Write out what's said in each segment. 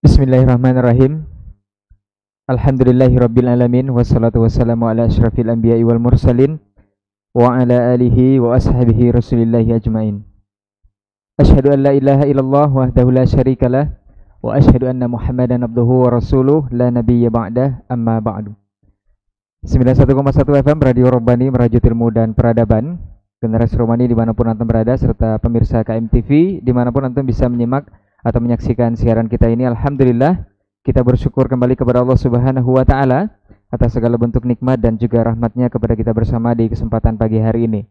Bismillahirrahmanirrahim. Alhamdulillahirabbil alamin wassalatu wassalamu ala asyrafil anbiya'i wal mursalin wa ala alihi wa ashabihi rasulillahi ajmain. Asyhadu an la ilaha illallah wahdahu la syarikalah wa asyhadu anna Muhammadan abduhu wa rasuluh la nabiyya ba'dah amma ba'du. 91,1 FM Radio Robbani Merajut Ilmu dan Peradaban. Generasi Romani dimanapun antum berada serta pemirsa KMTV dimanapun antum bisa menyimak atau menyaksikan siaran kita ini. Alhamdulillah kita bersyukur kembali kepada Allah Subhanahu wa taala atas segala bentuk nikmat dan juga rahmatnya kepada kita bersama di kesempatan pagi hari ini.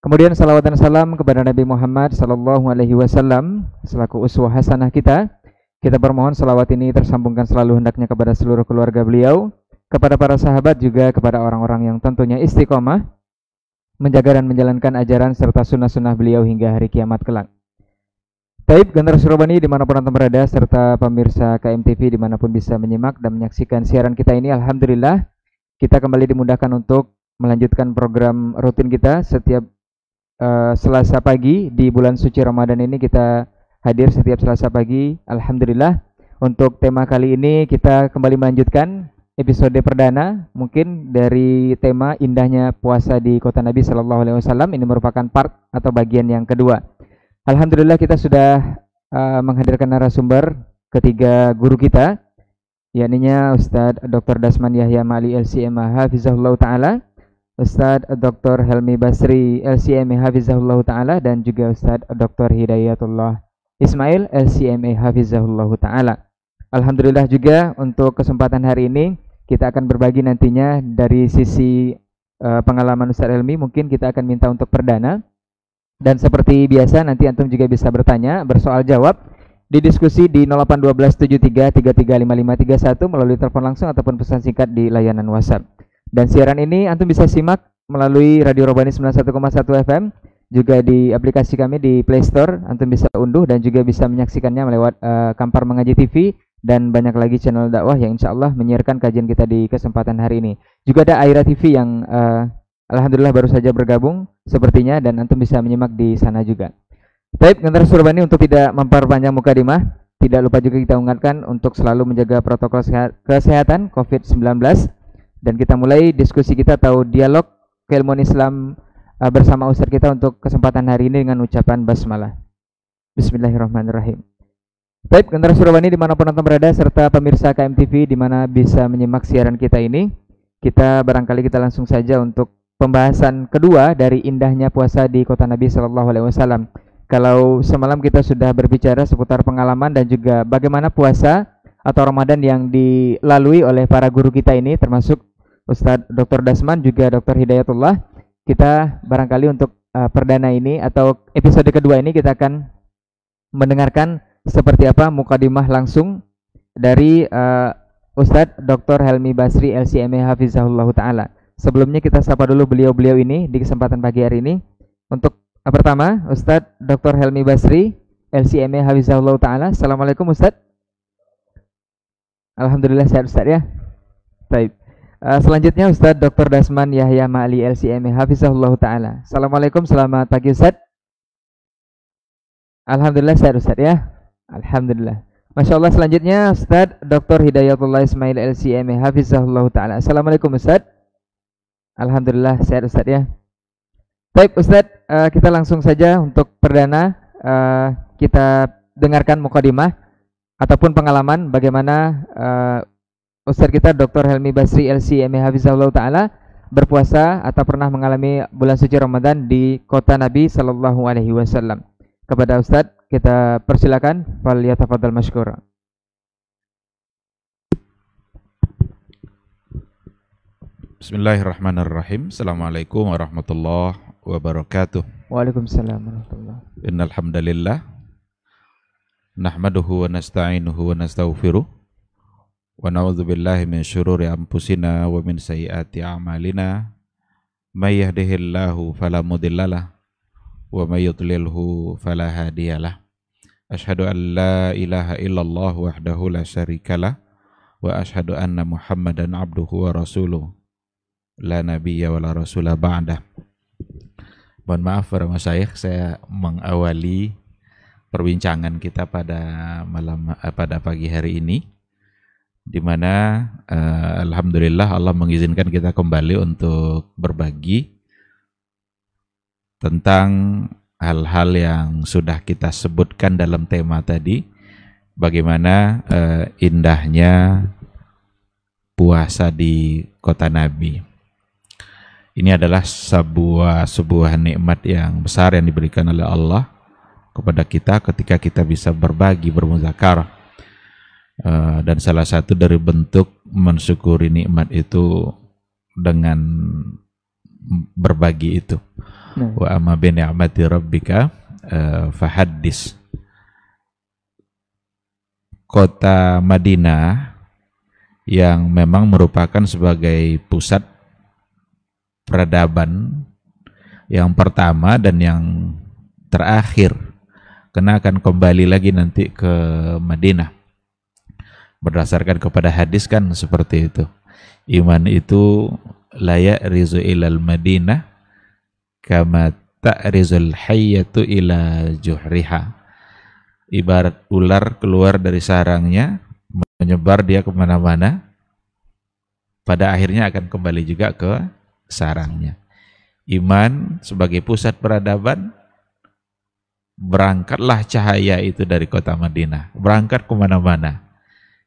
Kemudian salawat dan salam kepada Nabi Muhammad sallallahu alaihi wasallam selaku uswah hasanah kita. Kita bermohon salawat ini tersambungkan selalu hendaknya kepada seluruh keluarga beliau, kepada para sahabat juga kepada orang-orang yang tentunya istiqomah menjaga dan menjalankan ajaran serta sunnah-sunnah beliau hingga hari kiamat kelak. Taib generasi Robbani dimanapun antum berada serta pemirsa KMTV dimanapun bisa menyimak dan menyaksikan siaran kita ini. Alhamdulillah kita kembali dimudahkan untuk melanjutkan program rutin kita setiap Selasa pagi di bulan suci Ramadan ini. Kita hadir setiap Selasa pagi. Alhamdulillah untuk tema kali ini kita kembali melanjutkan episode perdana mungkin dari tema indahnya puasa di kota Nabi Sallallahu Alaihi Wasallam. Ini merupakan part atau bagian yang kedua. Alhamdulillah kita sudah menghadirkan narasumber ketiga guru kita, yakninya Ustadz Dr. Dasman Yahya Ma'ali LCMA Hafizahullah Ta'ala, Ustadz Dr. Helmi Basri LCMA Hafizahullah Ta'ala, dan juga Ustadz Dr. Hidayatullah Ismail LCMA Hafizahullah Ta'ala. Alhamdulillah juga untuk kesempatan hari ini kita akan berbagi nantinya dari sisi pengalaman Ustadz Helmi. Mungkin kita akan minta untuk perdana. Dan seperti biasa nanti antum juga bisa bertanya, bersoal jawab di diskusi di 081273335531 melalui telepon langsung ataupun pesan singkat di layanan WhatsApp. Dan siaran ini antum bisa simak melalui Radio Robbani 91,1 FM, juga di aplikasi kami di Play Store, antum bisa unduh dan juga bisa menyaksikannya lewat Kampar Mengaji TV dan banyak lagi channel dakwah yang insya Allah menyiarkan kajian kita di kesempatan hari ini. Juga ada Aira TV yang alhamdulillah baru saja bergabung sepertinya dan antum bisa menyimak di sana juga. Baik, generasi Robbani untuk tidak memperpanjang mukadimah, tidak lupa juga kita ingatkan untuk selalu menjaga protokol kesehatan COVID-19 dan kita mulai diskusi kita atau dialog keilmuan Islam bersama Ustadz kita untuk kesempatan hari ini dengan ucapan basmalah. Bismillahirrahmanirrahim. Baik, generasi Robbani dimanapun antum berada serta pemirsa KMTV dimana bisa menyimak siaran kita ini, kita barangkali kita langsung saja untuk pembahasan kedua dari indahnya puasa di kota Nabi Sallallahu Alaihi Wasallam. Kalau semalam kita sudah berbicara seputar pengalaman dan juga bagaimana puasa atau Ramadan yang dilalui oleh para guru kita ini, termasuk Ustadz Dr. Dasman juga Dr. Hidayatullah. Kita barangkali untuk perdana ini atau episode kedua ini kita akan mendengarkan seperti apa mukadimah langsung dari Ustadz Dr. Helmi Basri LCMA Hafizahullah Ta'ala. Sebelumnya kita sapa dulu beliau-beliau ini di kesempatan pagi hari ini. Untuk pertama, Ustadz Dr. Helmi Basri LCMA Hafizahullah Ta'ala. Assalamualaikum Ustadz. Alhamdulillah sehat Ustadz ya. Baik. Selanjutnya Ustadz Dr. Dasman Yahya Ma'ali LCMA Hafizahullah Ta'ala. Assalamualaikum, selamat pagi Ustadz. Alhamdulillah sehat Ustadz ya. Alhamdulillah. Masya Allah, selanjutnya Ustadz Dr. Hidayatullah Ismail LCMA Hafizahullah Ta'ala. Assalamualaikum Ustadz. Alhamdulillah sehat Ustadz ya. Baik Ustadz, kita langsung saja untuk perdana kita dengarkan mukadimah ataupun pengalaman bagaimana Ustadz kita Dr. Helmi Basri LCMA Hafizahullah Ta'ala berpuasa atau pernah mengalami bulan suci Ramadan di kota Nabi Sallallahu Alaihi Wasallam. Kepada Ustadz kita persilakan, fal yatafadhal mashkur. Bismillahirrahmanirrahim. Assalamualaikum warahmatullahi wabarakatuh. Waalaikumsalam warahmatullahi wabarakatuh. Innal hamdalillah nahmaduhu wa nasta'inuhu wa nastaghfiruh wa na'udzu billahi min syururi anfusina wa min sayyiati a'malina. May yahdihillahu fala mudhillalah wa may yudlilhu fala hadiyalah. Asyhadu an la ilaha illallah wahdahu la syarikalah wa asyhadu anna Muhammadan abduhu wa rasuluh. La nabiyya wa la rasulah ba'dah. Mohon maaf para masyayikh, saya mengawali perbincangan kita pada pagi hari ini, di mana alhamdulillah Allah mengizinkan kita kembali untuk berbagi tentang hal-hal yang sudah kita sebutkan dalam tema tadi, bagaimana indahnya puasa di kota Nabi. Ini adalah sebuah nikmat yang besar yang diberikan oleh Allah kepada kita ketika kita bisa berbagi, bermuzakarah. Dan salah satu dari bentuk mensyukuri nikmat itu dengan berbagi itu. Wa amma bi ni'mati rabbika fahaddis. Kota Madinah yang memang merupakan sebagai pusat peradaban yang pertama dan yang terakhir, karena akan kembali lagi nanti ke Madinah. Berdasarkan kepada hadis kan seperti itu. Iman itu la ya'rizu ilal Madinah kama ta'rizul hayyatu ila juhriha. Ibarat ular keluar dari sarangnya, menyebar dia kemana-mana, pada akhirnya akan kembali juga ke sarangnya. Iman sebagai pusat peradaban, berangkatlah cahaya itu dari kota Madinah, berangkat kemana-mana.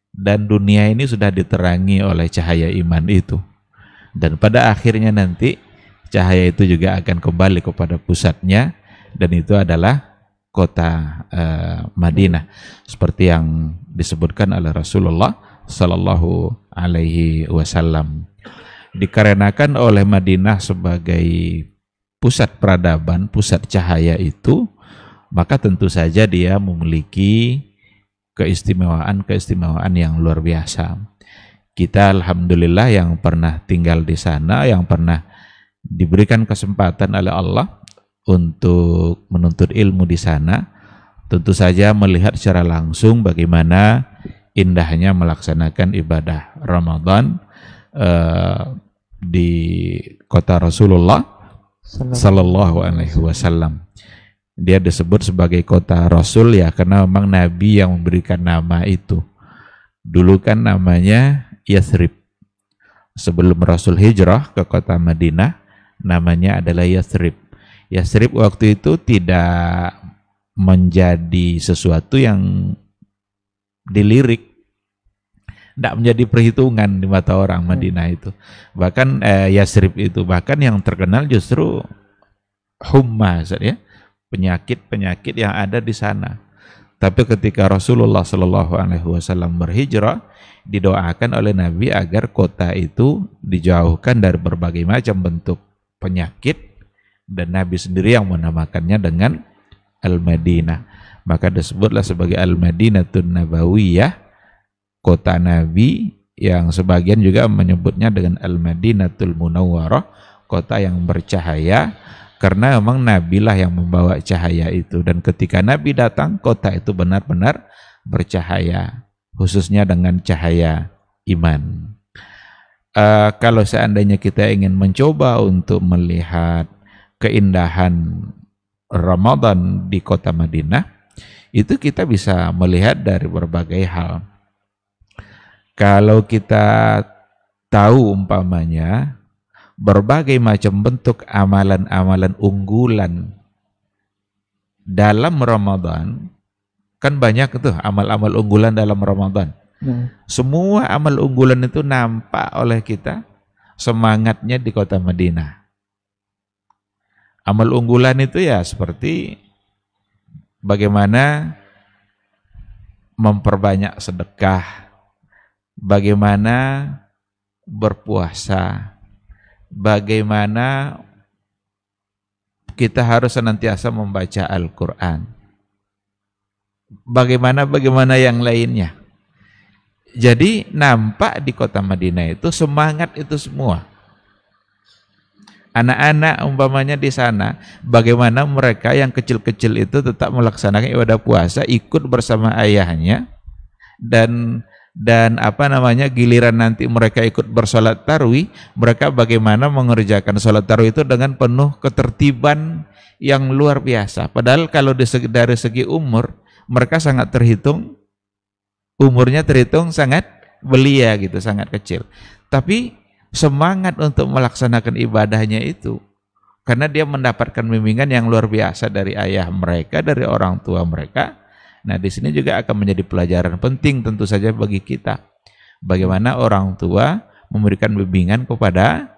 Dan dunia ini sudah diterangi oleh cahaya iman itu. Dan pada akhirnya nanti cahaya itu juga akan kembali kepada pusatnya, dan itu adalah kota Madinah, seperti yang disebutkan oleh Rasulullah Sallallahu Alaihi Wasallam. Dikarenakan oleh Madinah sebagai pusat peradaban, pusat cahaya itu, maka tentu saja dia memiliki keistimewaan yang luar biasa. Kita alhamdulillah yang pernah tinggal di sana, yang pernah diberikan kesempatan oleh Allah untuk menuntut ilmu di sana, tentu saja melihat secara langsung bagaimana indahnya melaksanakan ibadah Ramadan di kota Rasulullah Sallallahu Alaihi Wasallam. Dia disebut sebagai kota Rasul ya karena memang Nabi yang memberikan nama itu. Dulu kan namanya Yathrib. Sebelum Rasul hijrah ke kota Madinah, namanya adalah Yathrib. Yathrib waktu itu tidak menjadi sesuatu yang dilirik, tidak menjadi perhitungan di mata orang Madinah itu. Bahkan Yathrib itu bahkan yang terkenal justru humma, ya, penyakit-penyakit yang ada di sana. Tapi ketika Rasulullah Shallallahu Alaihi Wasallam berhijrah, didoakan oleh Nabi agar kota itu dijauhkan dari berbagai macam bentuk penyakit, dan Nabi sendiri yang menamakannya dengan Al-Madinah. Maka disebutlah sebagai Al-Madinatun Nabawiyah, kota Nabi, yang sebagian juga menyebutnya dengan Al-Madinatul Munawwarah, kota yang bercahaya, karena memang Nabi lah yang membawa cahaya itu. Dan ketika Nabi datang, kota itu benar-benar bercahaya, khususnya dengan cahaya iman. Kalau seandainya kita ingin mencoba untuk melihat keindahan Ramadan di kota Madinah, itu kita bisa melihat dari berbagai hal. Kalau kita tahu umpamanya berbagai macam bentuk amalan-amalan unggulan dalam Ramadan, kan banyak tuh amal-amal unggulan dalam Ramadan. Semua amal unggulan itu nampak oleh kita semangatnya di kota Madinah. Amal unggulan itu ya seperti bagaimana memperbanyak sedekah, bagaimana berpuasa, bagaimana kita harus senantiasa membaca Al-Quran, bagaimana yang lainnya. Jadi nampak di kota Madinah itu semangat itu semua. Anak-anak umpamanya di sana, bagaimana mereka yang kecil-kecil itu tetap melaksanakan ibadah puasa, ikut bersama ayahnya, dan giliran nanti mereka ikut bersolat tarawih, mereka bagaimana mengerjakan solat tarawih itu dengan penuh ketertiban yang luar biasa. Padahal kalau dari segi umur, mereka sangat terhitung, umurnya terhitung sangat belia gitu, sangat kecil. Tapi semangat untuk melaksanakan ibadahnya itu, karena dia mendapatkan bimbingan yang luar biasa dari ayah mereka, dari orang tua mereka. Nah, di sini juga akan menjadi pelajaran penting tentu saja bagi kita. Bagaimana orang tua memberikan bimbingan kepada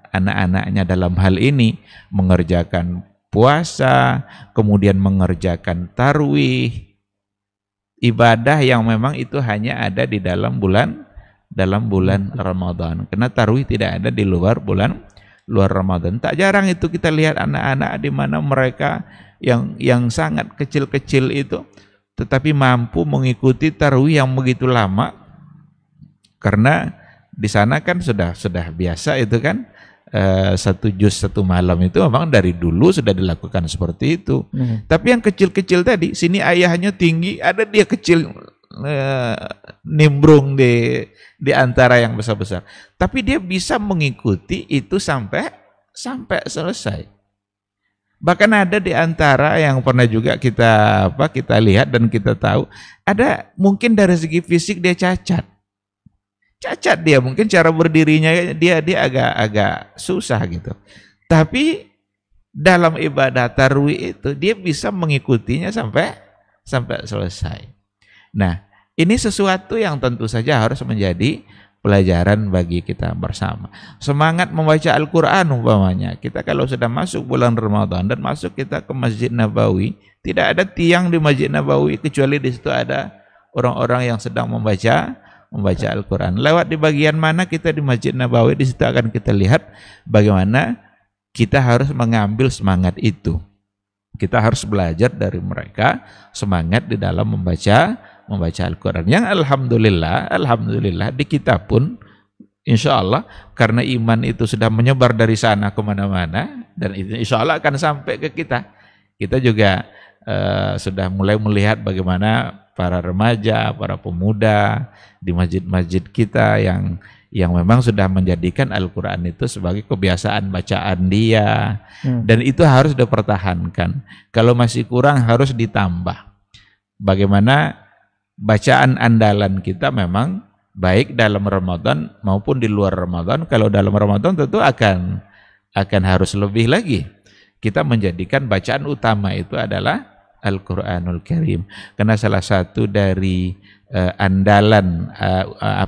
anak-anaknya dalam hal ini, mengerjakan puasa, kemudian mengerjakan tarawih, ibadah yang memang itu hanya ada di dalam bulan Ramadan. Karena tarawih tidak ada di luar Ramadan. Tak jarang itu kita lihat anak-anak di mana mereka yang sangat kecil-kecil itu tetapi mampu mengikuti tarawih yang begitu lama, karena di sana kan sudah biasa itu kan, 1 juz 1 malam itu memang dari dulu sudah dilakukan seperti itu. Tapi yang kecil-kecil tadi, sini ayahnya tinggi, ada dia kecil nimbrung di antara yang besar-besar. Tapi dia bisa mengikuti itu sampai selesai. Bahkan ada di antara yang pernah juga kita lihat dan kita tahu, ada mungkin dari segi fisik dia cacat dia, mungkin cara berdirinya dia agak susah gitu. Tapi dalam ibadah tarawih itu dia bisa mengikutinya sampai selesai. Nah, ini sesuatu yang tentu saja harus menjadi pelajaran bagi kita bersama. Semangat membaca Al-Quran umpamanya. Kita kalau sudah masuk bulan Ramadan dan masuk kita ke Masjid Nabawi, tidak ada tiang di Masjid Nabawi kecuali di situ ada orang-orang yang sedang membaca Al-Quran. Lewat di bagian mana kita di Masjid Nabawi, di situ akan kita lihat bagaimana kita harus mengambil semangat itu. Kita harus belajar dari mereka semangat di dalam membaca Al-Quran. Yang alhamdulillah di kita pun insya Allah, karena iman itu sudah menyebar dari sana kemana-mana, dan itu insya Allah akan sampai ke kita. Kita juga sudah mulai melihat bagaimana para remaja, para pemuda di masjid-masjid kita yang memang sudah menjadikan Al-Quran itu sebagai kebiasaan bacaan dia, dan itu harus dipertahankan. Kalau masih kurang harus ditambah. Bagaimana bacaan andalan kita memang baik dalam Ramadan maupun di luar Ramadan. Kalau dalam Ramadan tentu akan harus lebih lagi. Kita menjadikan bacaan utama itu adalah Al-Quranul Karim. Karena salah satu dari andalan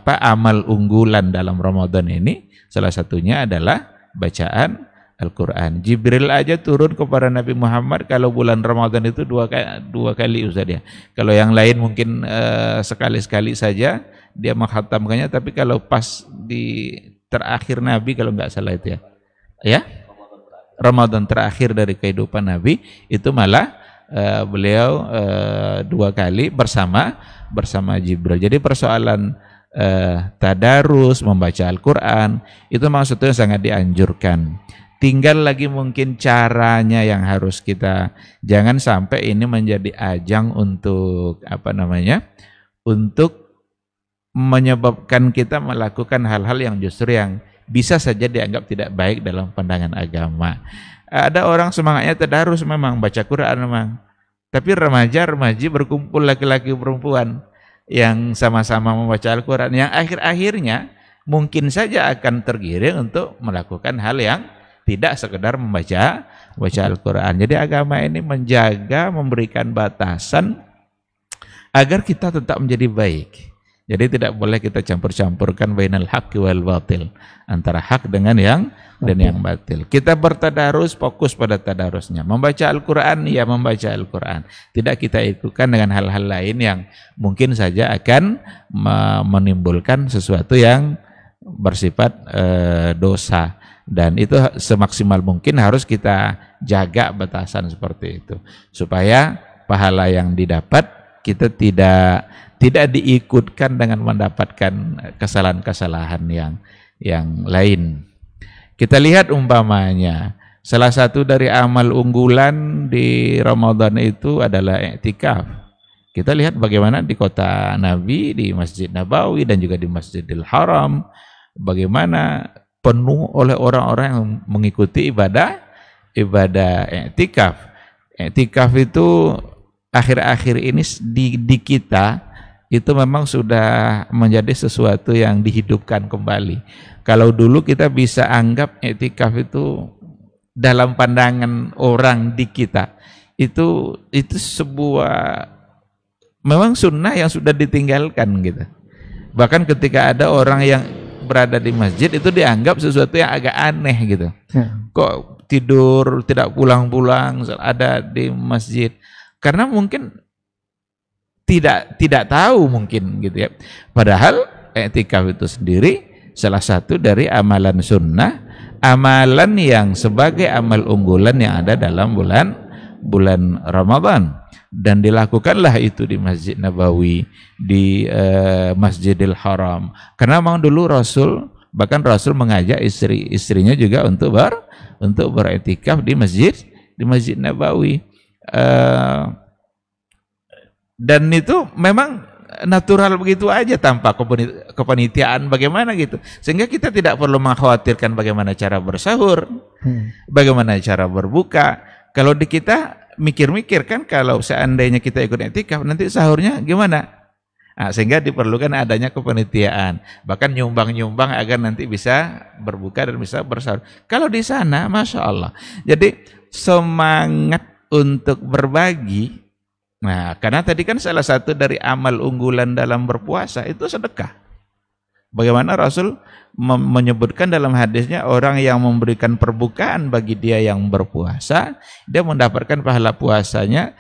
amal unggulan dalam Ramadan ini, salah satunya adalah bacaan Al-Quran. Jibril aja turun kepada Nabi Muhammad kalau bulan Ramadan itu dua kali Ustaz ya. Kalau yang lain mungkin sekali-sekali saja dia menghatamkannya, tapi kalau pas di terakhir Nabi kalau nggak salah itu ya Ramadan terakhir dari kehidupan Nabi itu malah beliau 2 kali bersama Jibril. Jadi persoalan tadarus membaca Al-Quran itu maksudnya sangat dianjurkan. Tinggal lagi mungkin caranya yang harus kita, jangan sampai ini menjadi ajang untuk untuk menyebabkan kita melakukan hal-hal yang justru yang bisa saja dianggap tidak baik dalam pandangan agama. Ada orang semangatnya tadarus memang, baca Quran memang, tapi remaja-remaji berkumpul laki-laki perempuan yang sama-sama membaca Al-Quran, yang akhir-akhirnya mungkin saja akan tergiring untuk melakukan hal yang tidak sekedar membaca Al-Quran. Jadi agama ini menjaga, memberikan batasan agar kita tetap menjadi baik. Jadi tidak boleh kita campur-campurkan bainal haqqi wal batil, antara hak dengan yang batil. Kita bertadarus, fokus pada tadarusnya. Membaca Al-Quran, ya membaca Al-Quran. Tidak kita ikutkan dengan hal-hal lain yang mungkin saja akan menimbulkan sesuatu yang bersifat dosa. Dan itu semaksimal mungkin harus kita jaga batasan seperti itu, supaya pahala yang didapat kita tidak diikutkan dengan mendapatkan kesalahan-kesalahan yang lain. Kita lihat umpamanya salah satu dari amal unggulan di Ramadan itu adalah i'tikaf. Kita lihat bagaimana di kota Nabi, di Masjid Nabawi dan juga di Masjidil Haram, bagaimana penuh oleh orang-orang yang mengikuti ibadah ibadah i'tikaf. I'tikaf itu akhir-akhir ini di kita itu memang sudah menjadi sesuatu yang dihidupkan kembali. Kalau dulu kita bisa anggap i'tikaf itu dalam pandangan orang di kita itu sebuah memang sunnah yang sudah ditinggalkan gitu. Bahkan ketika ada orang yang berada di masjid itu dianggap sesuatu yang agak aneh gitu. Kok tidur tidak pulang-pulang ada di masjid? Karena mungkin tidak tahu mungkin gitu ya. Padahal i'tikaf itu sendiri salah satu dari amalan sunnah, amalan yang sebagai amal unggulan yang ada dalam bulan Ramadan, dan dilakukanlah itu di Masjid Nabawi, di Masjidil Haram. Karena memang dulu Rasul mengajak istrinya juga untuk beriktikaf di Masjid Nabawi. Dan itu memang natural begitu aja tanpa kepanitiaan bagaimana gitu, sehingga kita tidak perlu mengkhawatirkan bagaimana cara bersahur, bagaimana cara berbuka. Kalau di kita mikir-mikir kan, kalau seandainya kita ikut i'tikaf nanti sahurnya gimana, sehingga diperlukan adanya kepanitiaan, bahkan nyumbang agar nanti bisa berbuka dan bisa bersahur. Kalau di sana Masya Allah, jadi semangat untuk berbagi. Nah, karena tadi kan salah satu dari amal unggulan dalam berpuasa itu sedekah. Bagaimana Rasul menyebutkan dalam hadisnya, orang yang memberikan perbukaan bagi dia yang berpuasa, dia mendapatkan pahala puasanya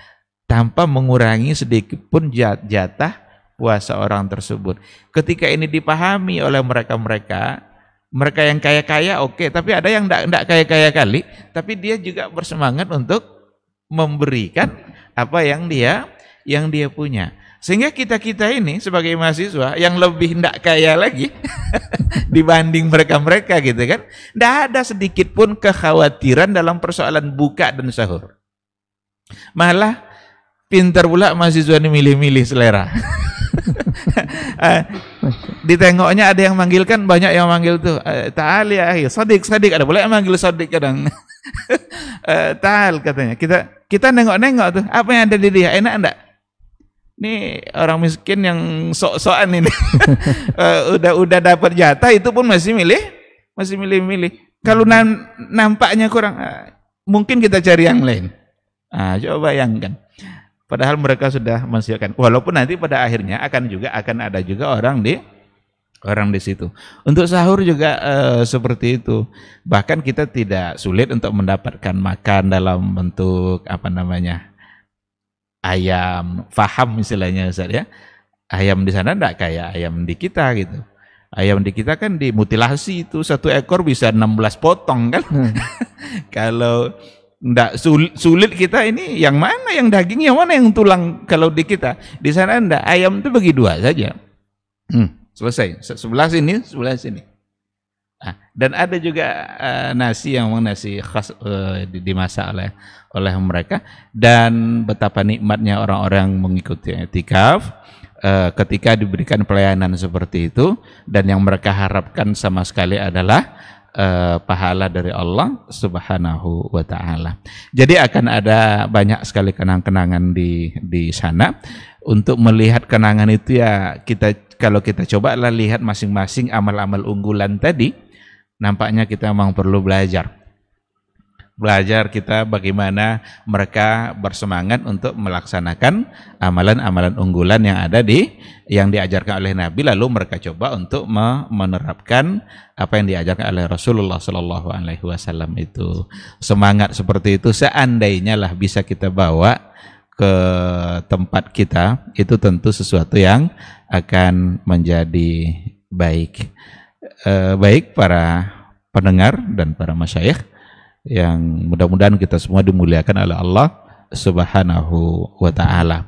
tanpa mengurangi sedikit pun jatah puasa orang tersebut. Ketika ini dipahami oleh mereka yang kaya-kaya oke, tapi ada yang tidak kaya-kaya kali, tapi dia juga bersemangat untuk memberikan apa yang dia punya. Sehingga kita ini sebagai mahasiswa yang lebih tidak kaya lagi dibanding mereka gitu kan, tidak ada sedikit pun kekhawatiran dalam persoalan buka dan sahur. Malah pintar pula mahasiswa ini milih-milih selera. Ditengoknya ada yang manggilkan, banyak yang manggil tuh ta'al ya akhi, sadik, ada boleh manggil sadik kadang. Ta'al katanya. Kita nengok-nengok tuh apa yang ada di dia, enak enggak? Ini orang miskin yang sok-sokan ini. udah dapat jatah itu pun masih milih. Kalau nampaknya kurang, mungkin kita cari yang lain. Coba bayangkan. Padahal mereka sudah mensiapkan. Walaupun nanti pada akhirnya akan ada juga orang di situ. Untuk sahur juga seperti itu. Bahkan kita tidak sulit untuk mendapatkan makan dalam bentuk ayam faham misalnya Ustaz ya. Ayam di sana enggak kayak ayam di kita gitu. Ayam di kita kan dimutilasi, itu satu ekor bisa 16 potong kan. Kalau enggak sulit kita ini yang mana yang daging, yang mana yang tulang. Kalau di kita, di sana enggak, ayam itu bagi dua saja. Selesai, sebelah sini. Dan ada juga nasi khas dimasak oleh mereka, dan betapa nikmatnya orang-orang mengikuti i'tikaf ketika diberikan pelayanan seperti itu, dan yang mereka harapkan sama sekali adalah pahala dari Allah Subhanahu wa taala. Jadi akan ada banyak sekali kenang-kenangan di sana. Untuk melihat kenangan itu ya kalau kita coba lihat masing-masing amal-amal unggulan tadi, nampaknya kita memang perlu belajar kita bagaimana mereka bersemangat untuk melaksanakan amalan-amalan unggulan yang diajarkan oleh Nabi, lalu mereka coba untuk menerapkan apa yang diajarkan oleh Rasulullah Shallallahu Alaihi Wasallam itu. Semangat seperti itu seandainya lah bisa kita bawa ke tempat kita, itu tentu sesuatu yang akan menjadi baik. Baik para pendengar dan para masyayikh yang mudah-mudahan kita semua dimuliakan oleh Allah Subhanahu wa taala.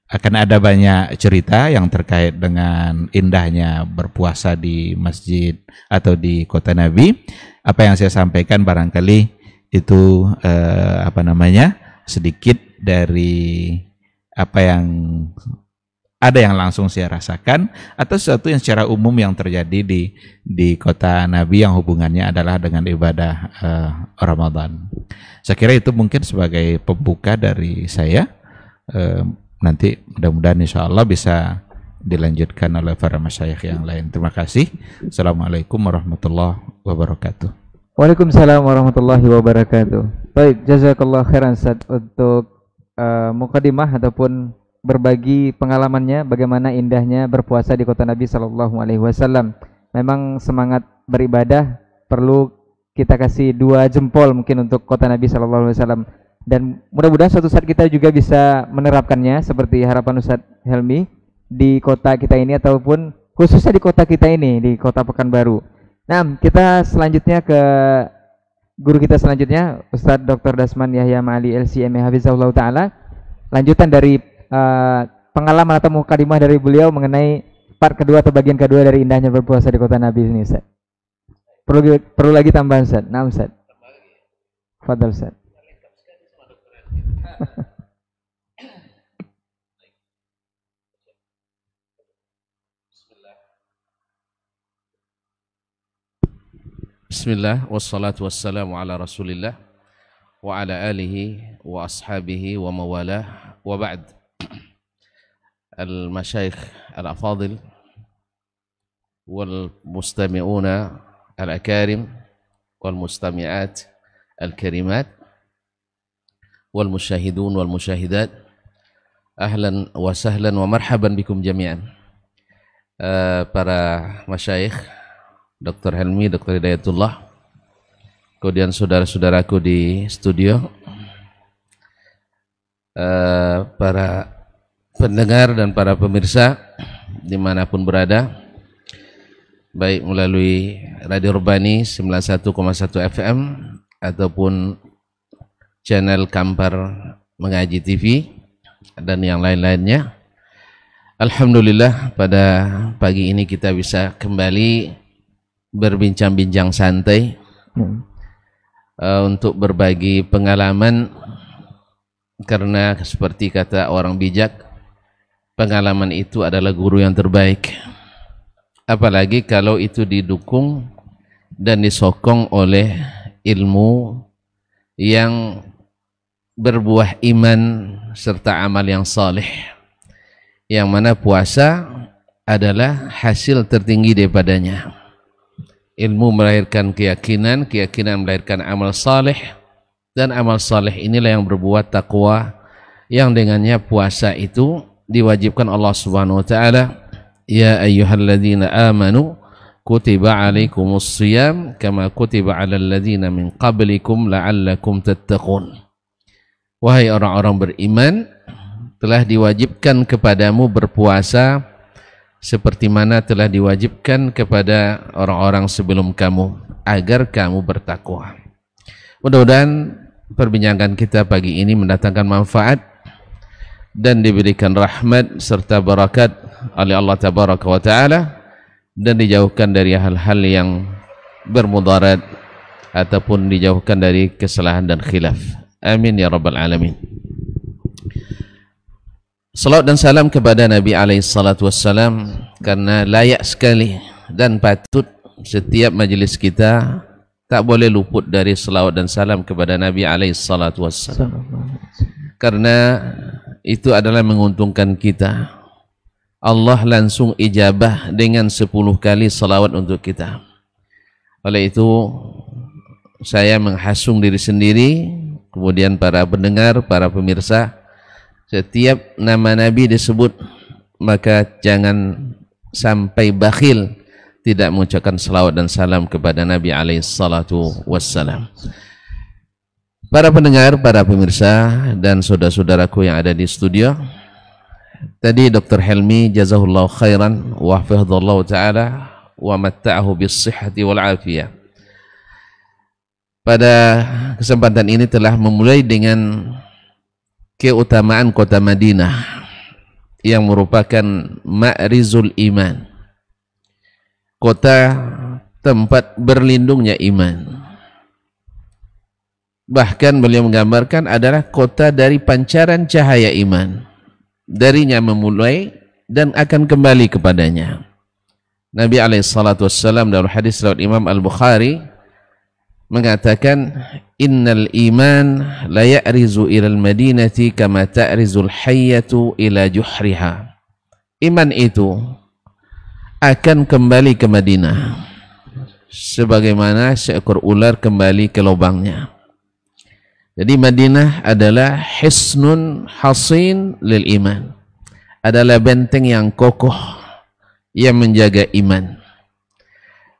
Akan ada banyak cerita yang terkait dengan indahnya berpuasa di masjid atau di kota Nabi. Apa yang saya sampaikan barangkali itu sedikit dari apa yang ada yang langsung saya rasakan atau sesuatu yang secara umum yang terjadi di kota Nabi yang hubungannya adalah dengan ibadah Ramadan. Saya kira itu mungkin sebagai pembuka dari saya. Nanti mudah-mudahan insya Allah bisa dilanjutkan oleh para masyayikh yang lain. Terima kasih. Assalamualaikum warahmatullahi wabarakatuh. Waalaikumsalam warahmatullahi wabarakatuh. Baik, jazakallah khairan Ustaz untuk mukadimah ataupun berbagi pengalamannya bagaimana indahnya berpuasa di kota Nabi Sallallahu Alaihi Wasallam. Memang semangat beribadah perlu kita kasih 2 jempol mungkin untuk kota Nabi Sallallahu Alaihi Wasallam, dan mudah-mudahan suatu saat kita juga bisa menerapkannya seperti harapan Ustadz Helmi di kota kita ini ataupun khususnya di kota kita ini, di kota Pekanbaru. Nah, kita selanjutnya ke guru kita selanjutnya, Ustadz Dr. Dasman Yahya Ma'ali LCM Hafizahullah Ta'ala. Lanjutan dari pengalaman atau mukadimah dari beliau mengenai part kedua atau bagian kedua dari indahnya berpuasa di kota Nabi ini, Ustaz. Perlu lagi tambahan, Ustaz? Nah, Ustaz. Fadal, Ustaz. Bismillah, wassalatu wassalamu ala rasulillah wa ala alihi wa ashabihi wa mawalah wa ba'd. Al-masyayikh al-afadil wal mustami'una al-akarim wal mustami'at al-karimat wal musyahidun wal musyahidat, ahlan wa sahlan wa marhaban bikum jami'an. Para masyayikh, Dr. Helmi, Dr. Hidayatullah, kemudian saudara-saudaraku di studio, para pendengar dan para pemirsa dimanapun berada, baik melalui Radio Urbani 91,1 FM ataupun channel Kampar Mengaji TV dan yang lain-lainnya. Alhamdulillah pada pagi ini kita bisa kembali berbincang-bincang santai untuk berbagi pengalaman, karena seperti kata orang bijak, pengalaman itu adalah guru yang terbaik. Apalagi kalau itu didukung dan disokong oleh ilmu yang berbuah iman serta amal yang saleh, yang mana puasa adalah hasil tertinggi daripadanya. Ilmu melahirkan keyakinan, keyakinan melahirkan amal saleh, dan amal saleh inilah yang berbuat takwa, yang dengannya puasa itu diwajibkan Allah Subhanahu wa taala, ya ayyuhalladzina amanu kutiba alaikumus shiyam kama kutiba alal ladzina min qablikum la'allakum tattaqun. Wahai orang-orang beriman, telah diwajibkan kepadamu berpuasa seperti mana telah diwajibkan kepada orang-orang sebelum kamu, agar kamu bertakwa. Mudah-mudahan perbincangan kita pagi ini mendatangkan manfaat dan diberikan rahmat serta barakat oleh Allah Tabaraka wa Ta'ala, dan dijauhkan dari hal-hal yang bermudarat ataupun dijauhkan dari kesalahan dan khilaf. Amin ya rabbal alamin. Salawat dan salam kepada Nabi alaihi salatu wassalam, karena layak sekali dan patut setiap majlis kita tak boleh luput dari salawat dan salam kepada Nabi alaihi salatu wassalam, karena itu adalah menguntungkan kita. Allah langsung ijabah dengan 10 kali salawat untuk kita. Oleh itu saya menghasung diri sendiri, kemudian para pendengar, para pemirsa, setiap nama Nabi disebut maka jangan sampai bakhil tidak mengucapkan salawat dan salam kepada Nabi alaihi salatu wassalam. Para pendengar, para pemirsa dan saudara-saudaraku yang ada di studio, tadi Dr. Helmi jazahullahu khairan wa hafizahullah ta'ala wa matta'ahu bis-sihhati wal afiyah, pada kesempatan ini telah memulai dengan keutamaan kota Madinah yang merupakan ma'rizul iman, kota tempat berlindungnya iman. Bahkan beliau menggambarkan adalah kota dari pancaran cahaya iman. Darinya memulai dan akan kembali kepadanya. Nabi SAW dalam hadis riwayat Imam Al-Bukhari mengatakan, innal iman la ya'rizu ilal madinati kama ta'rizul hayyatu ila juhriha. Iman itu akan kembali ke Madinah sebagaimana seekor ular kembali ke lubangnya. Jadi Madinah adalah hisnun hasin lil iman, adalah benteng yang kokoh yang menjaga iman.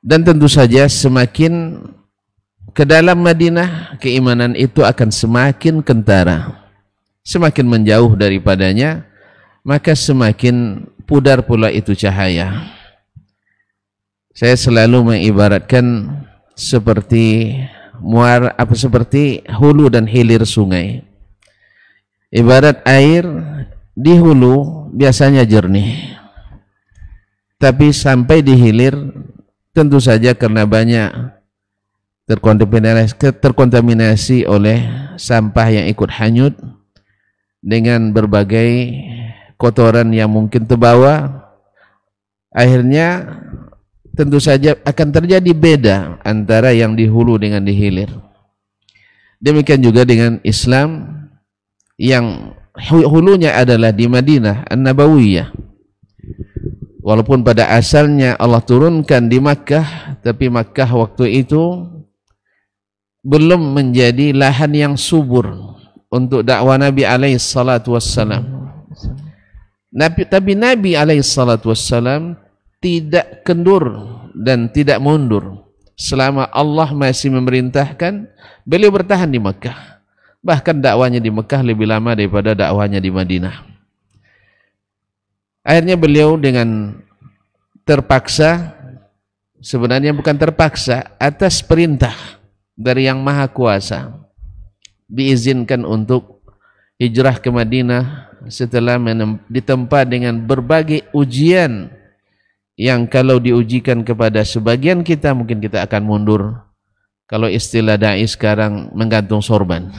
Dan tentu saja semakin ke dalam Madinah, keimanan itu akan semakin kentara. Semakin menjauh daripadanya, maka semakin pudar pula itu cahaya. Saya selalu mengibaratkan seperti seperti hulu dan hilir sungai. Ibarat air di hulu biasanya jernih, tapi sampai di hilir tentu saja karena banyak terkontaminasi oleh sampah yang ikut hanyut dengan berbagai kotoran yang mungkin terbawa, akhirnya tentu saja akan terjadi beda antara yang di hulu dengan di hilir. Demikian juga dengan Islam yang hulunya adalah di Madinah An-Nabawiyah. Walaupun pada asalnya Allah turunkan di Makkah, tapi Makkah waktu itu belum menjadi lahan yang subur untuk dakwah Nabi alaihi salatu wassalam. Tapi Nabi alaihi salatu wassalam tidak kendur dan tidak mundur. Selama Allah masih memerintahkan, beliau bertahan di Mekah. Bahkan dakwanya di Mekah lebih lama daripada dakwanya di Madinah. Akhirnya beliau dengan terpaksa, sebenarnya bukan terpaksa, atas perintah dari Yang Maha Kuasa, diizinkan untuk hijrah ke Madinah setelah ditempa dengan berbagai ujian yang kalau diujikan kepada sebagian kita mungkin kita akan mundur. Kalau istilah dai sekarang menggantung sorban,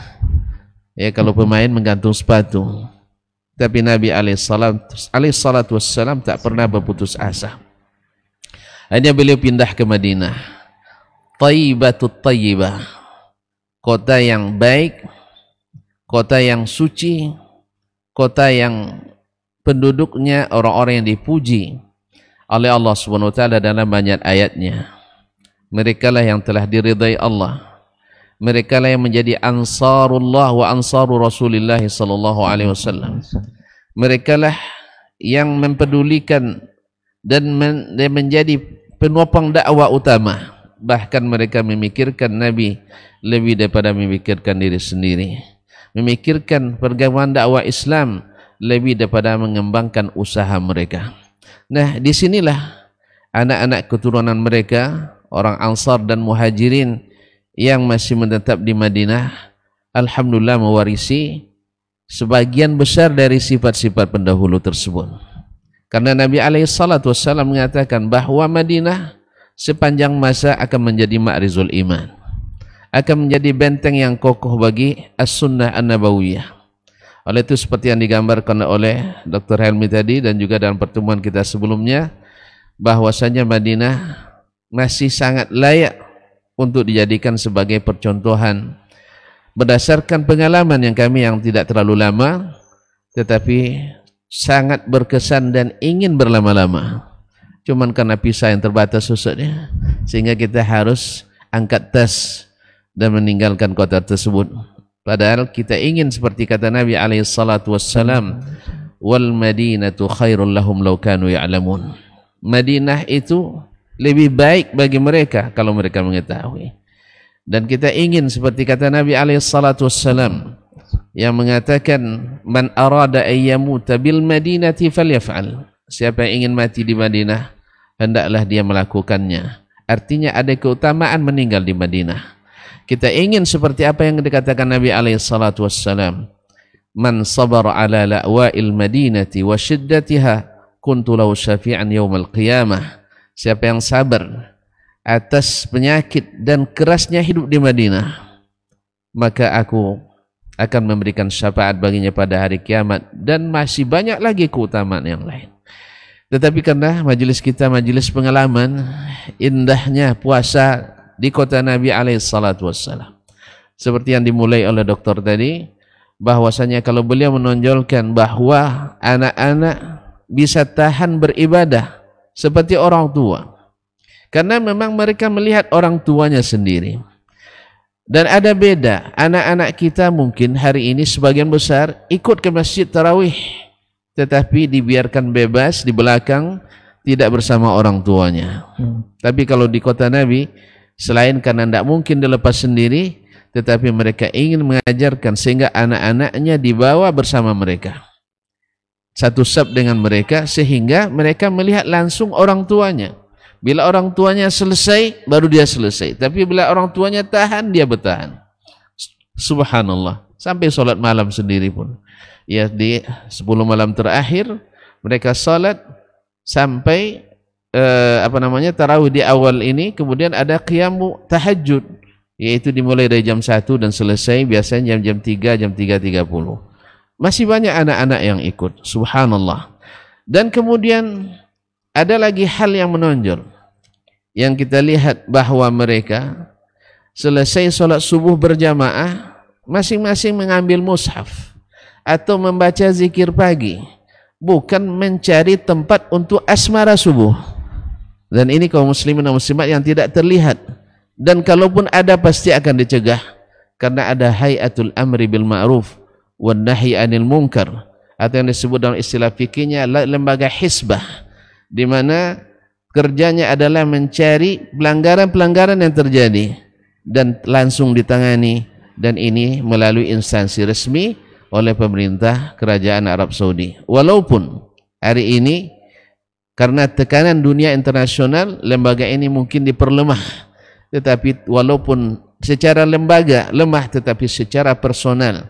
ya, kalau pemain menggantung sepatu. Tapi Nabi alaihi salatu wassalam tak pernah berputus asa. Akhirnya beliau pindah ke Madinah, Thayyibatut Thayyibah, kota yang baik, kota yang suci, kota yang penduduknya orang-orang yang dipuji oleh Allah Subhanahu wa taala dalam banyak ayatnya. Mereka lah yang telah diridai Allah. Mereka lah yang menjadi ansarullah wa ansaru Rasulillah sallallahu alaihi wasallam. Mereka lah yang mempedulikan dan menjadi penopang dakwah utama. Bahkan mereka memikirkan Nabi lebih daripada memikirkan diri sendiri. Memikirkan pergaulan dakwah Islam lebih daripada mengembangkan usaha mereka. Nah, disinilah anak-anak keturunan mereka, orang Ansar dan Muhajirin yang masih menetap di Madinah, alhamdulillah mewarisi sebagian besar dari sifat-sifat pendahulu tersebut. Karena Nabi SAW mengatakan bahwa Madinah sepanjang masa akan menjadi ma'rizul iman, akan menjadi benteng yang kokoh bagi as-sunnah an-nabawiyah. Oleh itu seperti yang digambarkan oleh Dr. Helmi tadi dan juga dalam pertemuan kita sebelumnya, bahwasanya Madinah masih sangat layak untuk dijadikan sebagai percontohan berdasarkan pengalaman yang kami yang tidak terlalu lama tetapi sangat berkesan dan ingin berlama-lama. Cuman karena visa yang terbatas susahnya, sehingga kita harus angkat tas dan meninggalkan kota tersebut. Padahal kita ingin seperti kata Nabi alaihi salatu wassalam, wal madinatu khairul lahum law kanu ya'lamun. Madinah itu lebih baik bagi mereka kalau mereka mengetahui. Dan kita ingin seperti kata Nabi alaihi salatu wassalam yang mengatakan, man arada ayyamuta bil madinati falyaf'al. Siapa yang ingin mati di Madinah, hendaklah dia melakukannya. Artinya ada keutamaan meninggal di Madinah. Kita ingin seperti apa yang dikatakan Nabi alaihi salatu wassalam, man sabar ala la'wa'il madinati wa shiddatiha kuntu lahu syafi'an yaumal qiyamah. Siapa yang sabar atas penyakit dan kerasnya hidup di Madinah, maka aku akan memberikan syafaat baginya pada hari kiamat. Dan masih banyak lagi keutamaan yang lain. Tetapi karena majelis kita majelis pengalaman indahnya puasa di kota Nabi alaihissalatu wassalam, seperti yang dimulai oleh dokter tadi, bahwasanya kalau beliau menonjolkan bahwa anak-anak bisa tahan beribadah seperti orang tua, karena memang mereka melihat orang tuanya sendiri. Dan ada beda, anak-anak kita mungkin hari ini sebagian besar ikut ke masjid tarawih, tetapi dibiarkan bebas di belakang, tidak bersama orang tuanya. Tapi kalau di kota Nabi, selain karena tidak mungkin dilepas sendiri, tetapi mereka ingin mengajarkan sehingga anak-anaknya dibawa bersama mereka, satu saf dengan mereka, sehingga mereka melihat langsung orang tuanya. Bila orang tuanya selesai, baru dia selesai. Tapi bila orang tuanya tahan, dia bertahan. Subhanallah. Sampai sholat malam sendiri pun. Ya, di 10 malam terakhir mereka salat sampai tarawih di awal ini, kemudian ada qiyamu tahajud, yaitu dimulai dari jam 1 dan selesai biasanya jam 3, jam 3.30. Masih banyak anak-anak yang ikut, subhanallah. Dan kemudian ada lagi hal yang menonjol yang kita lihat, bahwa mereka selesai sholat subuh berjamaah, masing-masing mengambil mushaf atau membaca zikir pagi, bukan mencari tempat untuk asmara subuh. Dan ini kaum muslimin dan muslimat yang tidak terlihat, dan kalaupun ada pasti akan dicegah, karena ada hayatul amri bil ma'ruf wan nahi anil munkar, atau yang disebut dalam istilah fikihnya lembaga hisbah, di mana kerjanya adalah mencari pelanggaran-pelanggaran yang terjadi dan langsung ditangani, dan ini melalui instansi resmi oleh pemerintah kerajaan Arab Saudi. Walaupun hari ini karena tekanan dunia internasional, lembaga ini mungkin diperlemah, tetapi walaupun secara lembaga lemah, tetapi secara personal,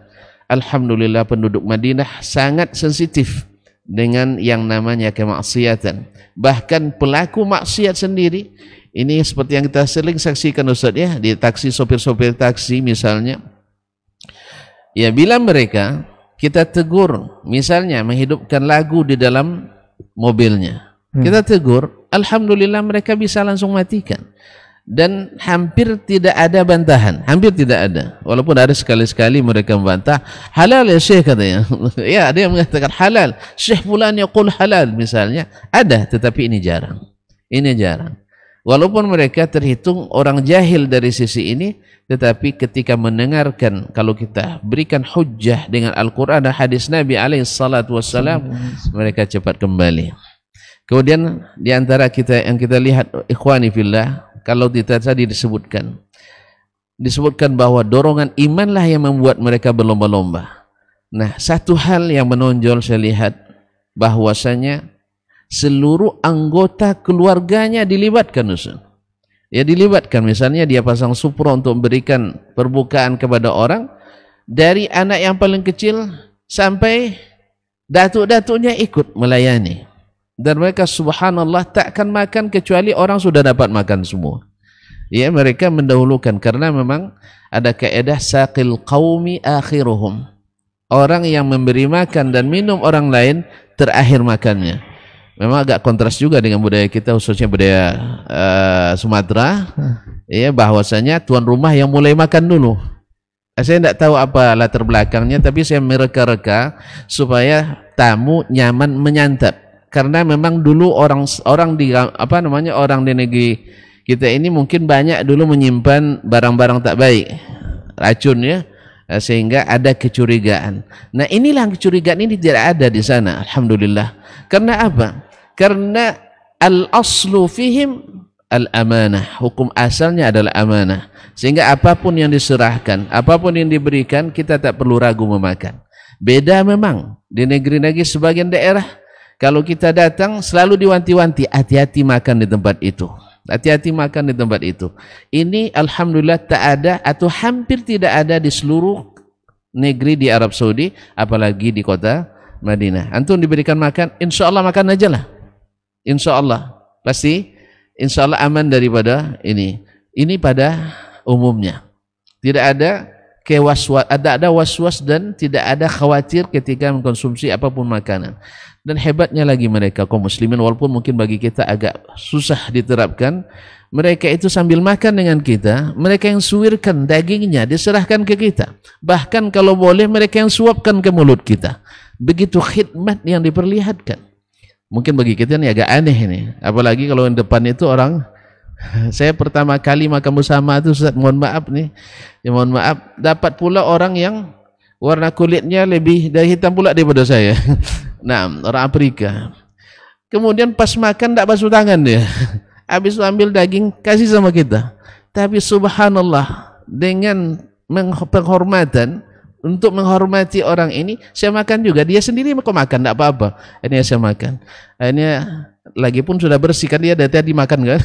alhamdulillah penduduk Madinah sangat sensitif dengan yang namanya kemaksiatan. Bahkan pelaku maksiat sendiri, ini seperti yang kita sering saksikan Ustaz ya, di taksi, sopir-sopir taksi misalnya. Ya, bila mereka kita tegur, misalnya menghidupkan lagu di dalam mobilnya, kita tegur, alhamdulillah mereka bisa langsung matikan, dan hampir tidak ada bantahan, hampir tidak ada. Walaupun ada sekali-sekali mereka membantah, halal ya Syekh katanya. Ya, ada yang mengatakan halal, Syekh fulan yaqul halal misalnya, ada, tetapi ini jarang. Ini jarang. Walaupun mereka terhitung orang jahil dari sisi ini, tetapi ketika mendengarkan, kalau kita berikan hujjah dengan Al-Quran dan hadis Nabi alaihissalam, mereka cepat kembali. Kemudian di antara kita yang kita lihat, ikhwani fillah, kalau kita tadi disebutkan bahwa dorongan imanlah yang membuat mereka berlomba-lomba. Nah, satu hal yang menonjol saya lihat, bahwasanya seluruh anggota keluarganya dilibatkan, Ustaz. Ya, dilibatkan. Misalnya dia pasang supro untuk memberikan perbukaan kepada orang, dari anak yang paling kecil sampai datuk-datuknya ikut melayani. Dan mereka subhanallah takkan makan kecuali orang sudah dapat makan semua. Ya, mereka mendahulukan, karena memang ada kaidah saqil qaumi akhiruhum. Orang yang memberi makan dan minum orang lain terakhir makannya. Memang agak kontras juga dengan budaya kita, khususnya budaya Sumatera, ya, bahwasanya tuan rumah yang mulai makan dulu. Saya tidak tahu apa latar belakangnya, tapi saya mereka-reka supaya tamu nyaman menyantap. Karena memang dulu orang di negeri kita ini mungkin banyak dulu menyimpan barang-barang tak baik, racun ya, sehingga ada kecurigaan. Nah, inilah kecurigaan ini tidak ada di sana, alhamdulillah. Karena apa? Karena al-aslu fihim al-amanah, hukum asalnya adalah amanah, sehingga apapun yang diserahkan, apapun yang diberikan, kita tak perlu ragu memakan. Beda memang di negeri-negeri sebagian daerah, kalau kita datang selalu diwanti-wanti, hati-hati makan di tempat itu, hati-hati makan di tempat itu. Ini alhamdulillah tak ada atau hampir tidak ada di seluruh negeri di Arab Saudi, apalagi di kota Madinah. Antum diberikan makan, insya Allah makan aja lah. Insya Allah pasti, insya Allah aman daripada ini. Ini pada umumnya tidak ada ada was-was dan tidak ada khawatir ketika mengkonsumsi apapun makanan. Dan hebatnya lagi mereka kaum muslimin, walaupun mungkin bagi kita agak susah diterapkan, mereka itu sambil makan dengan kita, mereka yang suwirkan dagingnya diserahkan ke kita. Bahkan kalau boleh mereka yang suapkan ke mulut kita. Begitu khidmat yang diperlihatkan. Mungkin bagi kita ini agak aneh ini, apalagi kalau yang depan itu orang. Saya pertama kali makan bersama itu, Ustaz, mohon maaf nih, ya mohon maaf, dapat pula orang yang warna kulitnya lebih dari hitam pula daripada saya. Nah, orang Afrika. Kemudian pas makan tak basuh tangan dia. Habis itu ambil daging kasih sama kita. Tapi subhanallah, dengan penghormatan, untuk menghormati orang ini, saya makan juga. Dia sendiri kok makan, tak apa-apa. Ini saya makan. Akhirnya lagi pun sudah bersih kan, dia dari tadi makan kan.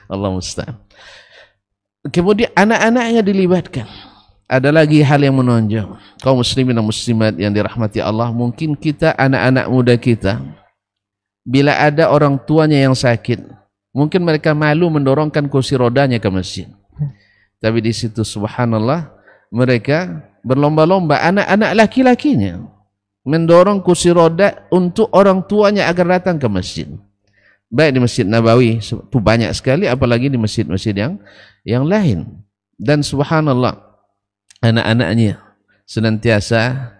Allah musta'an. Kemudian anak-anaknya dilibatkan. Ada lagi hal yang menonjol. Kaum muslimin dan muslimat yang dirahmati Allah, mungkin kita, anak-anak muda kita, bila ada orang tuanya yang sakit, mungkin mereka malu mendorongkan kursi rodanya ke masjid. Tapi di situ subhanallah, mereka berlomba-lomba, anak-anak laki-lakinya mendorong kursi roda untuk orang tuanya agar datang ke masjid. Baik di Masjid Nabawi itu banyak sekali, apalagi di masjid-masjid yang lain. Dan subhanallah, anak-anaknya senantiasa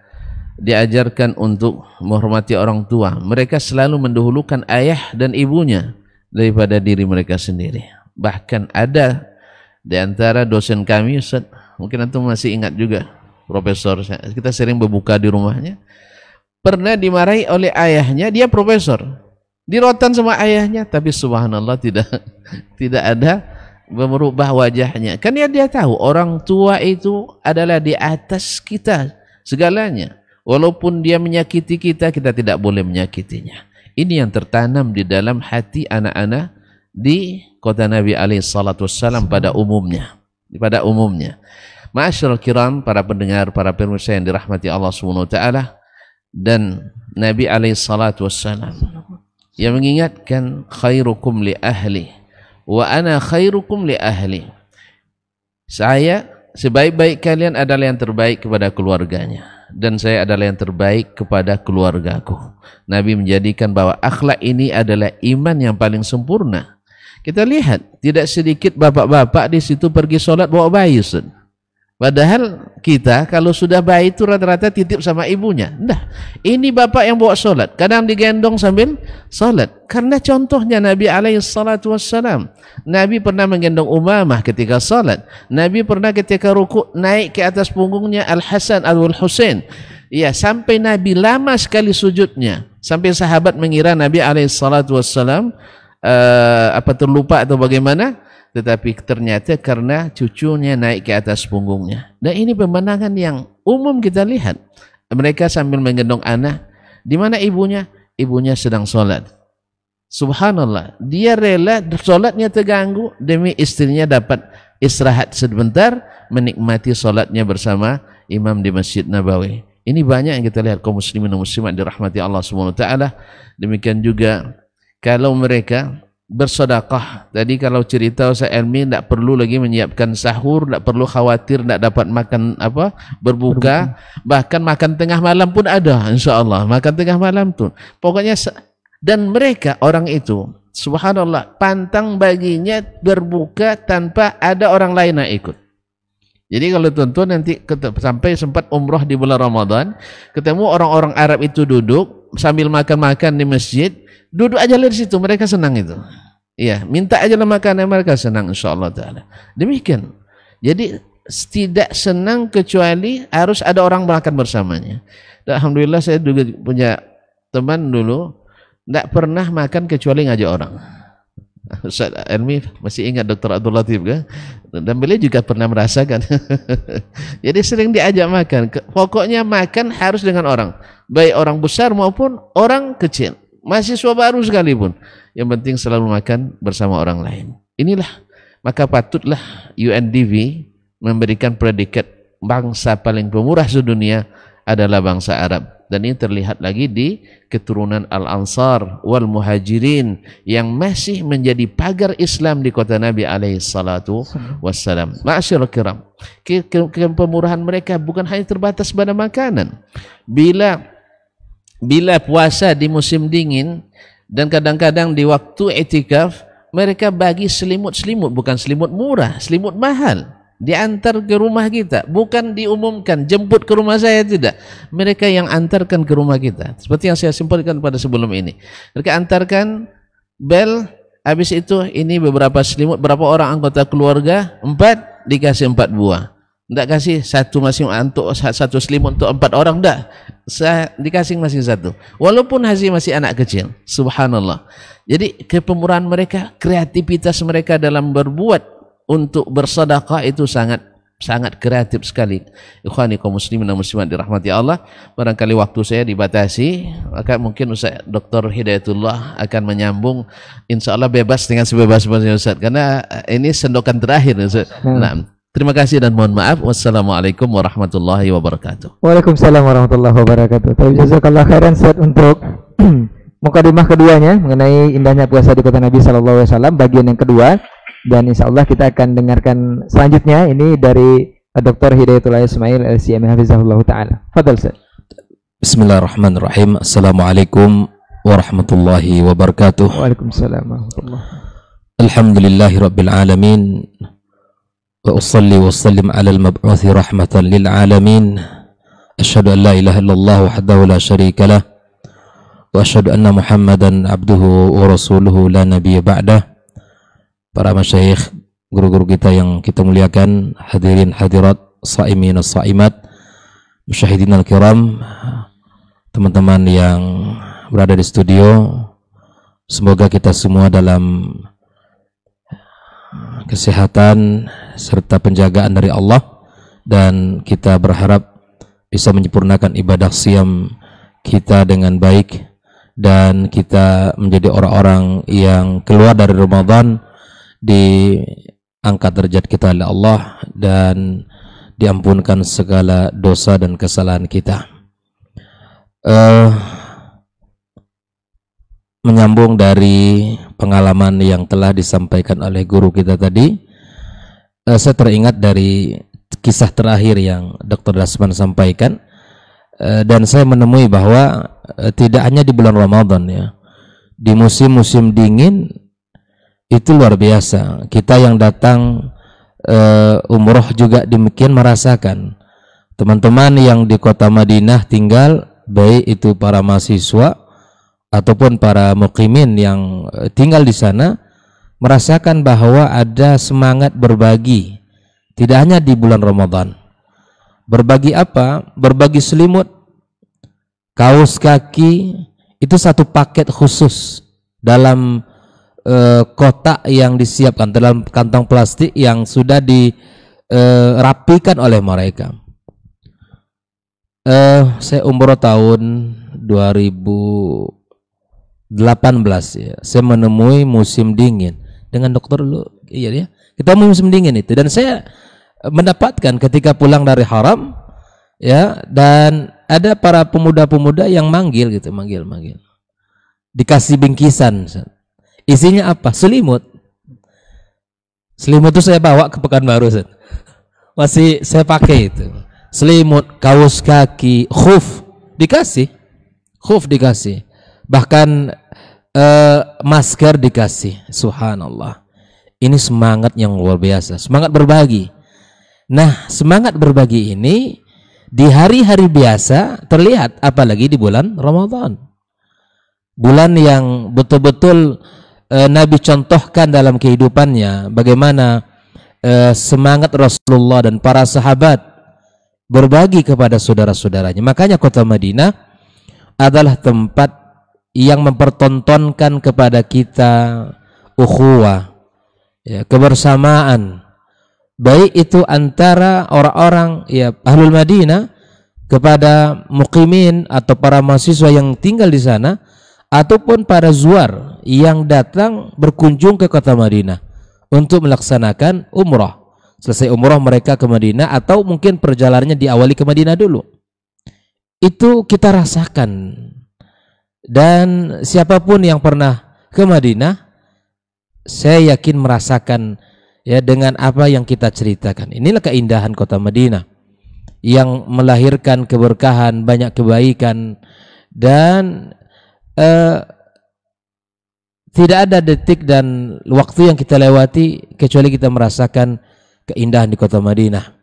diajarkan untuk menghormati orang tua. Mereka selalu mendahulukan ayah dan ibunya daripada diri mereka sendiri. Bahkan ada di antara dosen kami, Ustaz, mungkin antum masih ingat juga, profesor, kita sering berbuka di rumahnya, pernah dimarahi oleh ayahnya, dia profesor, dirotan sama ayahnya, tapi subhanallah tidak ada merubah wajahnya. Kan dia tahu orang tua itu adalah di atas kita segalanya. Walaupun dia menyakiti kita, kita tidak boleh menyakitinya. Ini yang tertanam di dalam hati anak-anak di kota Nabi SAW pada umumnya. Ma'asyiral kiram, para pendengar, para pemirsa yang dirahmati Allah SWT, dan Nabi SAW yang mengingatkan khairukum li ahli wa ana khairukum li ahli. Saya sebaik-baik kalian adalah yang terbaik kepada keluarganya, dan saya adalah yang terbaik kepada keluargaku. Nabi menjadikan bahwa akhlak ini adalah iman yang paling sempurna. Kita lihat tidak sedikit bapak-bapak di situ pergi sholat bawa bayi, Ustaz. Padahal kita kalau sudah bayi itu rata-rata titip sama ibunya. Nah, ini bapak yang bawa sholat, kadang digendong sambil sholat. Karena contohnya Nabi SAW. Nabi pernah menggendong Umamah ketika sholat. Nabi pernah ketika ruku naik ke atas punggungnya Al-Hasan Al-Husain. Ya, sampai Nabi lama sekali sujudnya, sampai sahabat mengira Nabi SAW terlupa atau bagaimana. Tetapi ternyata karena cucunya naik ke atas punggungnya. Dan ini pemandangan yang umum kita lihat. Mereka sambil menggendong anak. Di mana ibunya? Ibunya sedang sholat. Subhanallah. Dia rela sholatnya terganggu demi istrinya dapat istirahat sebentar, menikmati sholatnya bersama imam di Masjid Nabawi. Ini banyak yang kita lihat kaum muslimin dan muslimat dirahmati Allah SWT. Demikian juga kalau mereka bersedekah. Tadi kalau cerita Ustaz Elmi, tidak perlu lagi menyiapkan sahur, tidak perlu khawatir tidak dapat makan berbuka, bahkan makan tengah malam pun ada, insyaAllah makan tengah malam tuh. Pokoknya, dan mereka orang itu subhanallah pantang baginya berbuka tanpa ada orang lain yang ikut. Jadi kalau tuan-tuan nanti sampai sempat umroh di bulan Ramadan, ketemu orang-orang Arab itu duduk sambil makan-makan di masjid, duduk aja di situ, mereka senang itu. Iya, minta aja makanan, mereka senang insyaallah taala. Demikian. Jadi tidak senang kecuali harus ada orang makan bersamanya. Dan alhamdulillah saya juga punya teman dulu tidak pernah makan kecuali ngajak orang. Ustaz Elmi masih ingat Dr. Abdul Latif kan? Dan beliau juga pernah merasakan. Jadi sering diajak makan. Pokoknya makan harus dengan orang, baik orang besar maupun orang kecil, mahasiswa baru sekalipun. Yang penting selalu makan bersama orang lain. Inilah, maka patutlah UNDV memberikan predikat bangsa paling pemurah sedunia adalah bangsa Arab. Dan ini terlihat lagi di keturunan Al-Ansar wal Muhajirin yang masih menjadi pagar Islam di kota Nabi SAW. Ma'asyiral kiram, pemurahan mereka bukan hanya terbatas pada makanan. Bila bila puasa di musim dingin dan kadang-kadang di waktu i'tikaf, mereka bagi selimut-selimut, bukan selimut murah, selimut mahal, diantar ke rumah kita, bukan diumumkan jemput ke rumah saya, tidak, mereka yang antarkan ke rumah kita. Seperti yang saya simpulkan pada sebelum ini, mereka antarkan, bel, habis itu ini beberapa selimut, berapa orang anggota keluarga, 4, dikasih 4 buah. Tidak kasih satu masing untuk satu selimut untuk 4 orang, tidak, dikasih masing satu, walaupun masih anak kecil. Subhanallah. Jadi kepemurahan mereka, kreativitas mereka dalam berbuat untuk bersedekah itu sangat kreatif sekali. Ikhwani kaum muslimin dan muslimat dirahmati Allah, barangkali waktu saya dibatasi, maka mungkin Ustaz Dr. Hidayatullah akan menyambung, insyaallah bebas dengan sebebas-bebasnya Ustaz, karena ini sendokan terakhir Ustaz. Nah, terima kasih dan mohon maaf. Wassalamualaikum warahmatullahi wabarakatuh. Waalaikumsalam warahmatullahi wabarakatuh. Jazakallah khairan Ustaz untuk mukadimah keduanya mengenai indahnya puasa di kota Nabi sallallahu alaihi wasallam, bagian yang kedua, dan insyaallah kita akan dengarkan selanjutnya ini dari Dr. Hidayatullah Ismail LCM hafizahullah taala. Fadhal Ustaz. Bismillahirrahmanirrahim. Assalamualaikum warahmatullahi wabarakatuh. Waalaikumsalam warahmatullahi. Alhamdulillahirabbil alamin. وأصلي وسلم على المبعوث رحمة للعالمين أشهد أن لا إله إلا الله وحده لا شريك له وأشهد أن محمدا عبده ورسوله لا نبي بعده. Para masyayikh, guru-guru kita yang kita muliakan, hadirin hadirat, saimin saimat, musyahidin al-kiram, teman-teman yang berada di studio, semoga kita semua dalam kesehatan serta penjagaan dari Allah, dan kita berharap bisa menyempurnakan ibadah siam kita dengan baik, dan kita menjadi orang-orang yang keluar dari Ramadan diangkat derajat kita oleh Allah dan diampunkan segala dosa dan kesalahan kita. Menyambung dari pengalaman yang telah disampaikan oleh guru kita tadi, saya teringat dari kisah terakhir yang Dr. Dasman sampaikan, dan saya menemui bahwa tidak hanya di bulan Ramadan ya, di musim-musim dingin itu luar biasa. Kita yang datang umroh juga demikian merasakan. Teman-teman yang di kota Madinah tinggal, baik itu para mahasiswa ataupun para muqimin yang tinggal di sana, merasakan bahwa ada semangat berbagi, tidak hanya di bulan Ramadan. Berbagi apa? Berbagi selimut, kaos kaki, itu satu paket khusus dalam kotak yang disiapkan dalam kantong plastik yang sudah dirapikan oleh mereka. Saya umroh tahun 2018 ya, saya menemui musim dingin dengan dokter dulu, iya ya, kita musim dingin itu, dan saya mendapatkan ketika pulang dari haram ya, dan ada para pemuda-pemuda yang manggil gitu, manggil, dikasih bingkisan, isinya apa? Selimut. Selimut itu saya bawa ke Pekanbaru, masih saya pakai itu. Selimut, kaos kaki, khuf dikasih, bahkan masker dikasih. Subhanallah, ini semangat yang luar biasa, semangat berbagi. Nah, semangat berbagi ini di hari-hari biasa terlihat, apalagi di bulan Ramadan, bulan yang betul-betul Nabi contohkan dalam kehidupannya bagaimana semangat Rasulullah dan para sahabat berbagi kepada saudara-saudaranya. Makanya kota Madinah adalah tempat yang mempertontonkan kepada kita ukhuwah ya, kebersamaan, baik itu antara orang-orang ya Ahlul Madinah kepada muqimin atau para mahasiswa yang tinggal di sana, ataupun para zuar yang datang berkunjung ke kota Madinah untuk melaksanakan umrah. Selesai umrah mereka ke Madinah, atau mungkin perjalanannya diawali ke Madinah dulu. Itu kita rasakan. Dan siapapun yang pernah ke Madinah, saya yakin merasakan ya dengan apa yang kita ceritakan. Inilah keindahan kota Madinah yang melahirkan keberkahan, banyak kebaikan, Dan tidak ada detik dan waktu yang kita lewati kecuali kita merasakan keindahan di kota Madinah.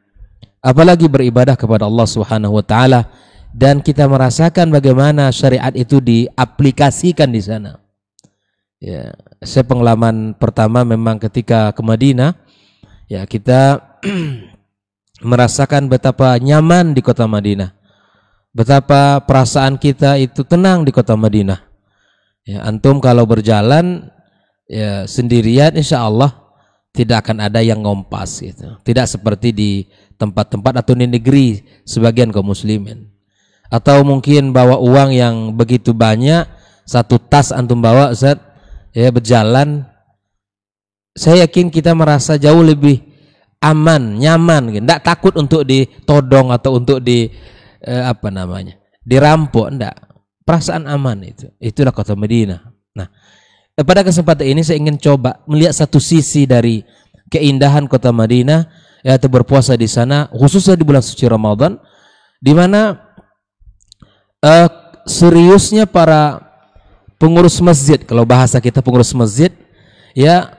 Apalagi beribadah kepada Allah Subhanahu wa taala dan kita merasakan bagaimana syariat itu diaplikasikan di sana. Ya, saya pengalaman pertama memang ketika ke Madinah, ya kita merasakan betapa nyaman di kota Madinah. Betapa perasaan kita itu tenang di kota Madinah. Ya, antum kalau berjalan ya sendirian insya Allah tidak akan ada yang ngompas gitu. Tidak seperti di tempat-tempat atau di negeri sebagian kaum muslimin. Atau mungkin bawa uang yang begitu banyak, satu tas antum bawa Ustaz, ya berjalan. Saya yakin kita merasa jauh lebih aman, nyaman gitu. Enggak takut untuk ditodong atau untuk dirampok, enggak. Perasaan aman itu. Itulah kota Madinah. Nah, pada kesempatan ini saya ingin coba melihat satu sisi dari keindahan kota Madinah, yaitu berpuasa di sana, khususnya di bulan suci Ramadan, di mana seriusnya para pengurus masjid, kalau bahasa kita pengurus masjid, ya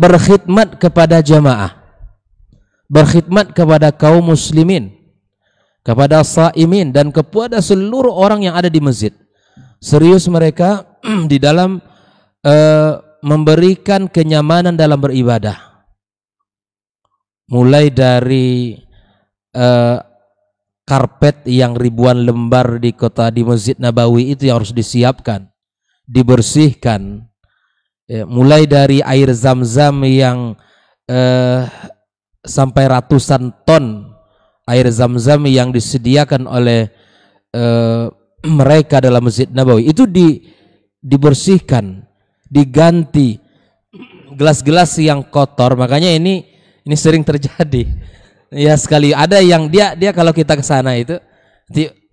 berkhidmat kepada jamaah, berkhidmat kepada kaum muslimin, kepada shaimin dan kepada seluruh orang yang ada di masjid. Serius mereka di dalam memberikan kenyamanan dalam beribadah. Mulai dari karpet yang ribuan lembar di Masjid Nabawi itu yang harus disiapkan, dibersihkan. Ya, mulai dari air zam-zam yang sampai ratusan ton air zam-zam yang disediakan oleh mereka dalam Masjid Nabawi itu dibersihkan, diganti gelas-gelas yang kotor. Makanya ini sering terjadi. Ya sekali ada yang dia kalau kita ke sana itu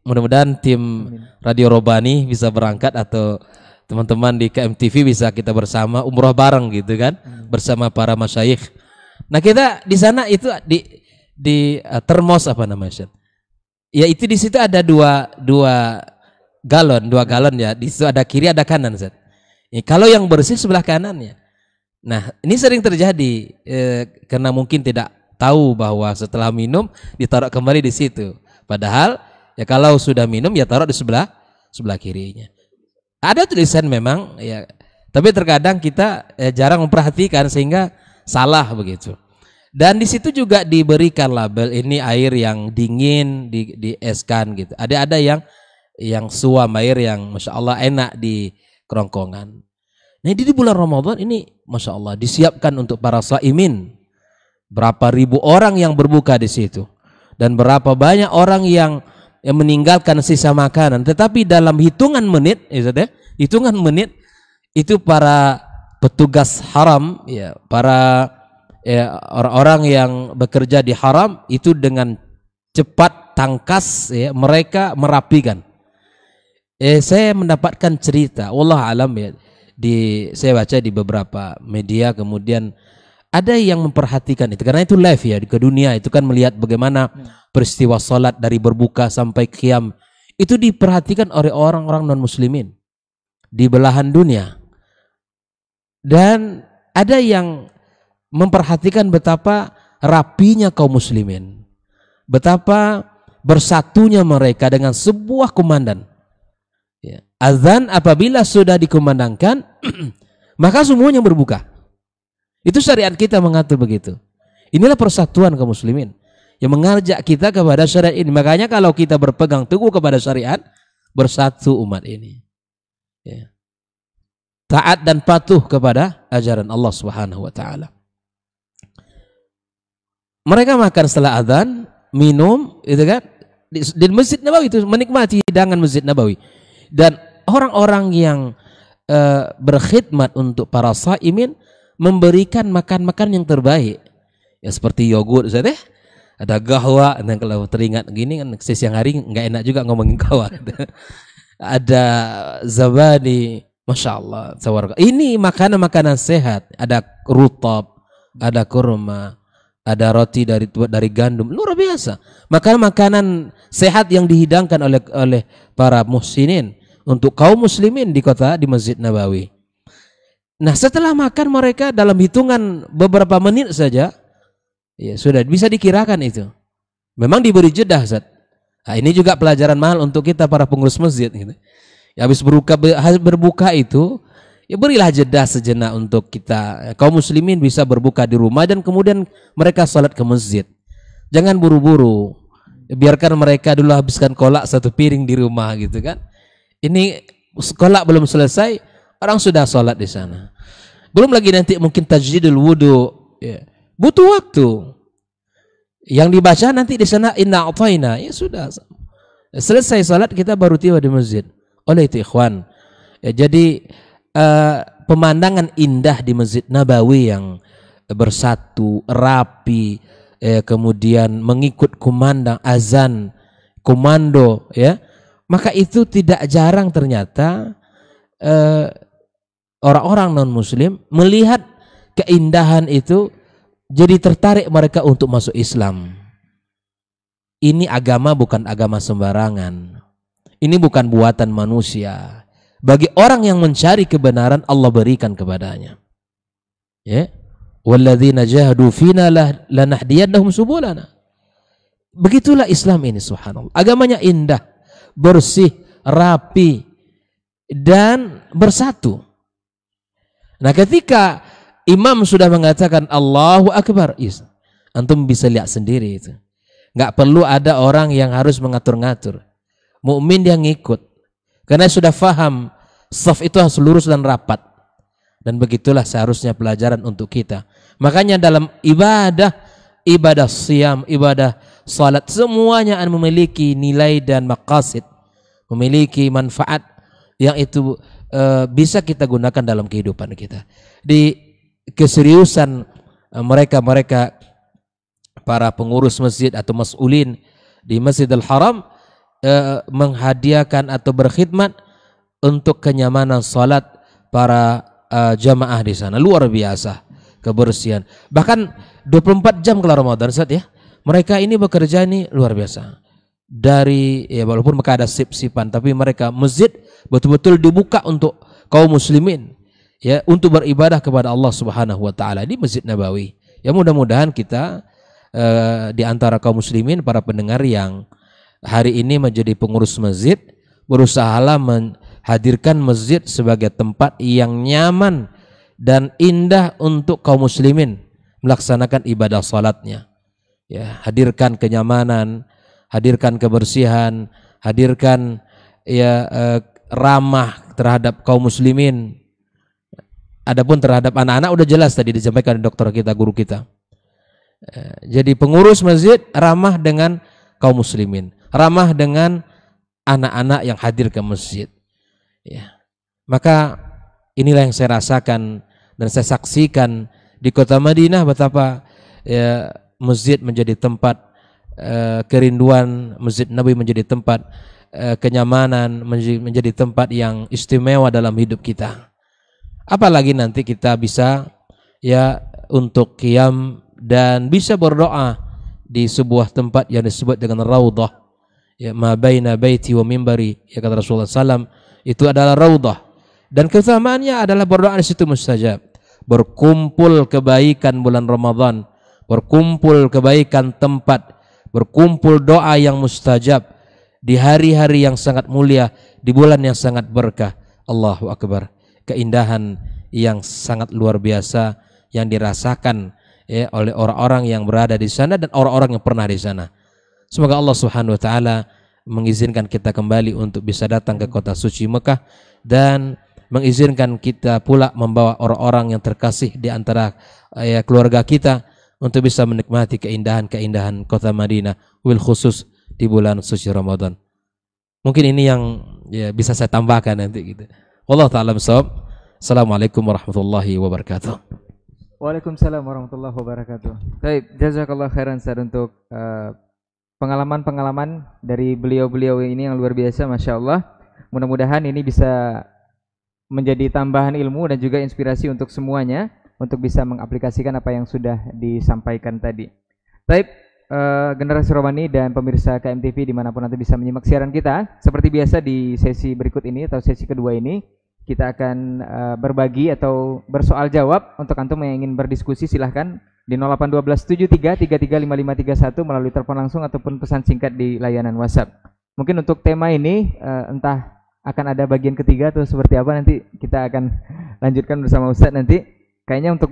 mudah-mudahan tim Radio Robani bisa berangkat atau teman-teman di KMTV bisa kita bersama umroh bareng gitu kan, bersama para masyayikh. Nah, kita di sana itu di termos apa namanya? Ya itu di situ ada dua galon ya. Di situ ada kiri ada kanan, Ustaz. Ya, kalau yang bersih sebelah kanannya. Nah, ini sering terjadi karena mungkin tidak tahu bahwa setelah minum ditaruh kembali di situ. Padahal ya kalau sudah minum ya taruh di sebelah kirinya. Ada tulisan memang ya, tapi terkadang kita jarang memperhatikan sehingga salah begitu. Dan di situ juga diberikan label ini air yang dingin dieskan gitu. Ada yang suam air yang masya Allah enak di kerongkongan. Nah di bulan Ramadan ini masya Allah disiapkan untuk para shaimin. Berapa ribu orang yang berbuka di situ dan berapa banyak orang yang meninggalkan sisa makanan. Tetapi dalam hitungan menit itu para petugas haram ya, para orang-orang yang bekerja di haram itu dengan cepat tangkas ya, mereka merapikan. Saya mendapatkan cerita, wallah alam ya, saya baca di beberapa media, kemudian ada yang memperhatikan itu karena itu live ya ke dunia itu kan melihat bagaimana peristiwa salat dari berbuka sampai qiyam itu diperhatikan oleh orang-orang non muslimin di belahan dunia. Dan ada yang memperhatikan betapa rapinya kaum muslimin, betapa bersatunya mereka dengan sebuah komandan. Ya. Azan apabila sudah dikumandangkan maka semuanya berbuka. Itu syariat kita mengatur begitu. Inilah persatuan kaum muslimin yang mengajak kita kepada syariat ini. Makanya kalau kita berpegang teguh kepada syariat, bersatu umat ini. Ya. Taat dan patuh kepada ajaran Allah Subhanahu wa taala. Mereka makan setelah azan, minum, itu kan di Masjid Nabawi itu menikmati hidangan Masjid Nabawi. Dan orang-orang yang berkhidmat untuk para shaimin memberikan makan-makan yang terbaik. Ya seperti yogurt, ada gahwa, dan kalau teringat gini kan siang hari nggak enak juga ngomongin gahwa. Ada zabadi, masya Allah, ini makanan-makanan sehat. Ada rutab, ada kurma, ada roti dari gandum, luar biasa. Makanan sehat yang dihidangkan oleh para muhsinin untuk kaum muslimin di Masjid Nabawi. Nah, setelah makan mereka dalam hitungan beberapa menit saja, ya sudah bisa dikirakan itu. Memang diberi jeda, Ustaz. Nah, ini juga pelajaran mahal untuk kita para pengurus masjid gitu. Ya, habis berbuka itu, ya berilah jeda sejenak untuk kita kaum muslimin bisa berbuka di rumah dan kemudian mereka salat ke masjid. Jangan buru-buru. Biarkan mereka dulu habiskan kolak satu piring di rumah gitu kan. Ini kolak belum selesai, orang sudah salat di sana. Belum lagi nanti mungkin tajdidul wudu, ya. Butuh waktu. Yang dibaca nanti di sana inna a'thaina, ya sudah. Selesai salat kita baru tiba di masjid. Oleh itu ikhwan, ya, jadi pemandangan indah di Masjid Nabawi yang bersatu, rapi, kemudian mengikut kumandang azan, komando, ya, maka itu tidak jarang ternyata orang-orang non-muslim melihat keindahan itu jadi tertarik mereka untuk masuk Islam. Ini agama bukan agama sembarangan. Ini bukan buatan manusia. Bagi orang yang mencari kebenaran, Allah berikan kepadanya. Ya, walladzina jahadu fina lanahdiyannahum subulana. Begitulah Islam ini, subhanallah. Agamanya indah, bersih, rapi, dan bersatu. Nah, ketika imam sudah mengatakan Allahu Akbar, antum bisa lihat sendiri itu. Nggak perlu ada orang yang harus mengatur-ngatur. Mukmin yang ngikut. Karena sudah faham shaf itu harus lurus dan rapat. Dan begitulah seharusnya pelajaran untuk kita. Makanya dalam ibadah siyam, ibadah salat, semuanya memiliki nilai dan maqasid, memiliki manfaat yang itu bisa kita gunakan dalam kehidupan kita. Di keseriusan mereka para pengurus masjid atau mas'ulin di Masjidil Haram menghadiahkan atau berkhidmat untuk kenyamanan salat para jamaah di sana. Luar biasa kebersihan. Bahkan 24 jam kalau Ramadan, Ustaz, ya. Mereka ini bekerja ini luar biasa. Dari ya walaupun mereka ada sip-sipan, tapi mereka masjid betul-betul dibuka untuk kaum muslimin, ya, untuk beribadah kepada Allah Subhanahu wa taala di Masjid Nabawi. Ya, mudah-mudahan kita di antara kaum muslimin, para pendengar yang hari ini menjadi pengurus masjid, berusahalah menghadirkan masjid sebagai tempat yang nyaman dan indah untuk kaum muslimin melaksanakan ibadah salatnya. Ya, hadirkan kenyamanan, hadirkan kebersihan, hadirkan ya ramah terhadap kaum muslimin. Adapun terhadap anak-anak udah jelas tadi disampaikan dokter kita, guru kita. Jadi pengurus masjid ramah dengan kaum muslimin, ramah dengan anak-anak yang hadir ke masjid. Ya. Maka inilah yang saya rasakan dan saya saksikan di kota Madinah, betapa ya, masjid menjadi tempat kerinduan, Masjid Nabi menjadi tempat kenyamanan, menjadi tempat yang istimewa dalam hidup kita. Apalagi nanti kita bisa ya untuk qiyam dan bisa berdoa di sebuah tempat yang disebut dengan raudhah, ya, ma baina baiti wa mimbari, ya kata Rasulullah SAW, itu adalah raudhah, dan keutamaannya adalah berdoa di situ mustajab. Berkumpul kebaikan bulan Ramadan, berkumpul kebaikan tempat, berkumpul doa yang mustajab di hari-hari yang sangat mulia, di bulan yang sangat berkah. Allahu Akbar. Keindahan yang sangat luar biasa yang dirasakan ya oleh orang-orang yang berada di sana dan orang-orang yang pernah di sana. Semoga Allah Subhanahu wa taala mengizinkan kita kembali untuk bisa datang ke kota suci Mekah, dan mengizinkan kita pula membawa orang-orang yang terkasih di antara ya, keluarga kita untuk bisa menikmati keindahan-keindahan kota Madinah, wil khusus di bulan suci Ramadan. Mungkin ini yang ya bisa saya tambahkan nanti gitu. Wallahu ta'ala bishawab. Assalamualaikum warahmatullahi wabarakatuh. Waalaikumsalam warahmatullahi wabarakatuh. Baik, jazakallah khairan Ustaz untuk pengalaman-pengalaman dari beliau-beliau ini yang luar biasa, Masya Allah. Mudah-mudahan ini bisa menjadi tambahan ilmu dan juga inspirasi untuk semuanya. untuk bisa mengaplikasikan apa yang sudah disampaikan tadi. Baik, generasi Romani dan pemirsa KMTV dimanapun nanti bisa menyimak siaran kita. Seperti biasa di sesi berikut ini atau sesi kedua ini, kita akan berbagi atau bersoal jawab. Untuk antum yang ingin berdiskusi silahkan di 081273335531 melalui telepon langsung ataupun pesan singkat di layanan WhatsApp. Mungkin untuk tema ini entah akan ada bagian ketiga atau seperti apa, nanti kita akan lanjutkan bersama Ustadz nanti. Kayaknya untuk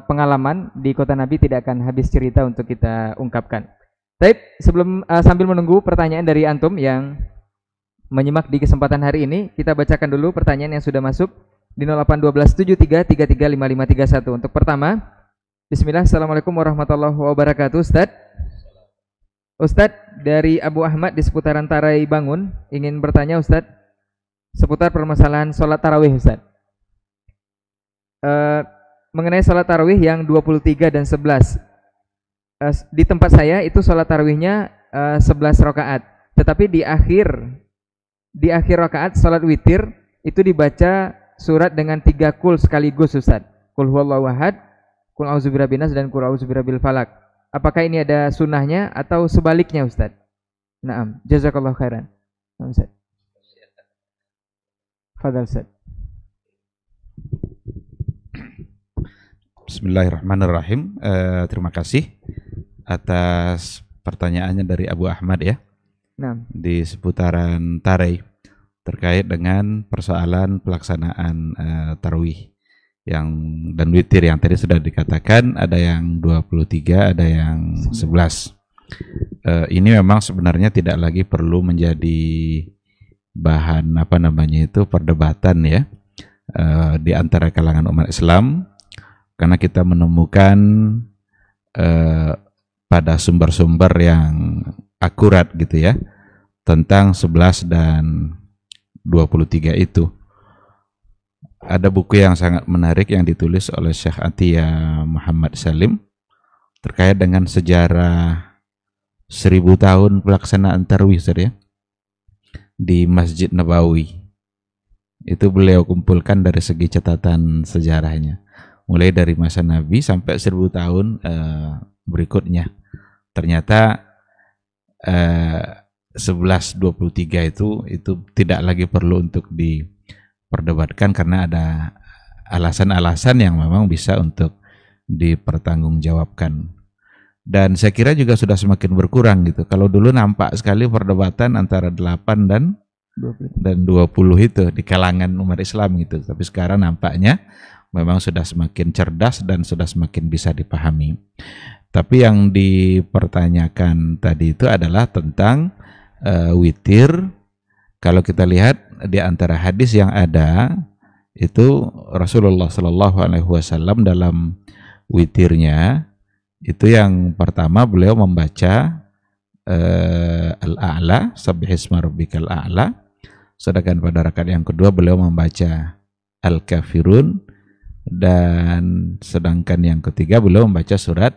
pengalaman di Kota Nabi tidak akan habis cerita untuk kita ungkapkan. Baik, sebelum sambil menunggu pertanyaan dari antum yang menyimak di kesempatan hari ini, kita bacakan dulu pertanyaan yang sudah masuk di 081273335531. Untuk pertama, bismillah, assalamualaikum warahmatullahi wabarakatuh. Ustadz dari Abu Ahmad di seputaran Tarai Bangun ingin bertanya Ustadz seputar permasalahan sholat tarawih Ustadz. Mengenai sholat tarawih yang 23 dan 11. Di tempat saya itu sholat tarawihnya 11 rakaat. Tetapi di akhir rakaat sholat witir itu dibaca surat dengan 3 kul sekaligus Ustadz. Kul huwallahu ahad, kul a'udzubirabbinas dan kul a'udzubirabbil falak. Apakah ini ada sunnahnya atau sebaliknya Ustadz? Naam, jazakallahu khairan. Ustadz. Fadal Ustaz. Bismillahirrahmanirrahim. Terima kasih atas pertanyaannya dari Abu Ahmad ya. Nah. Di seputaran Tarai terkait dengan persoalan pelaksanaan tarawih dan witir yang tadi sudah dikatakan ada yang 23, ada yang 11. Ini memang sebenarnya tidak lagi perlu menjadi bahan perdebatan ya di antara kalangan umat Islam, karena kita menemukan pada sumber-sumber yang akurat gitu ya tentang 11 dan 23 itu. Ada buku yang sangat menarik yang ditulis oleh Syekh Atiyah Muhammad Salim terkait dengan sejarah 1000 tahun pelaksanaan tarawih ya di Masjid Nabawi. Itu beliau kumpulkan dari segi catatan sejarahnya, mulai dari masa Nabi sampai 1000 tahun berikutnya. Ternyata 11-23 itu tidak lagi perlu untuk diperdebatkan karena ada alasan-alasan yang memang bisa untuk dipertanggungjawabkan. Dan saya kira juga sudah semakin berkurang gitu. Kalau dulu nampak sekali perdebatan antara 8 dan 20 itu di kalangan umat Islam gitu. Tapi sekarang nampaknya memang sudah semakin cerdas dan sudah semakin bisa dipahami. Tapi yang dipertanyakan tadi itu adalah tentang witir. Kalau kita lihat di antara hadis yang ada itu Rasulullah SAW dalam witirnya itu yang pertama beliau membaca Al-A'la, Sabbihisma rabbikal a'la. Sedangkan pada rakaat yang kedua beliau membaca Al-Kafirun, dan sedangkan yang ketiga beliau membaca surat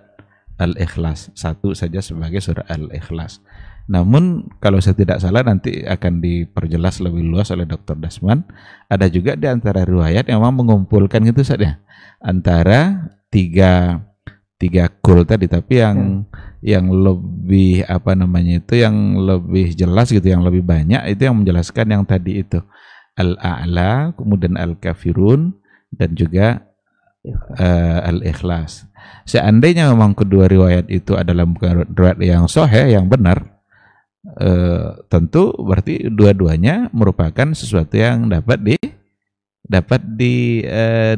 Al-Ikhlas, satu saja sebagai surat Al-Ikhlas. Namun kalau saya tidak salah nanti akan diperjelas lebih luas oleh Dr. Dasman, ada juga di antara riwayat yang memang mengumpulkan gitu saja antara tiga kul tadi, tapi yang lebih yang lebih jelas gitu, yang lebih banyak itu yang menjelaskan yang tadi itu Al-A'la, kemudian Al-Kafirun dan juga Al-Ikhlas. Seandainya memang kedua riwayat itu adalah bukan riwayat yang sahih, yang benar, tentu berarti dua-duanya merupakan sesuatu yang dapat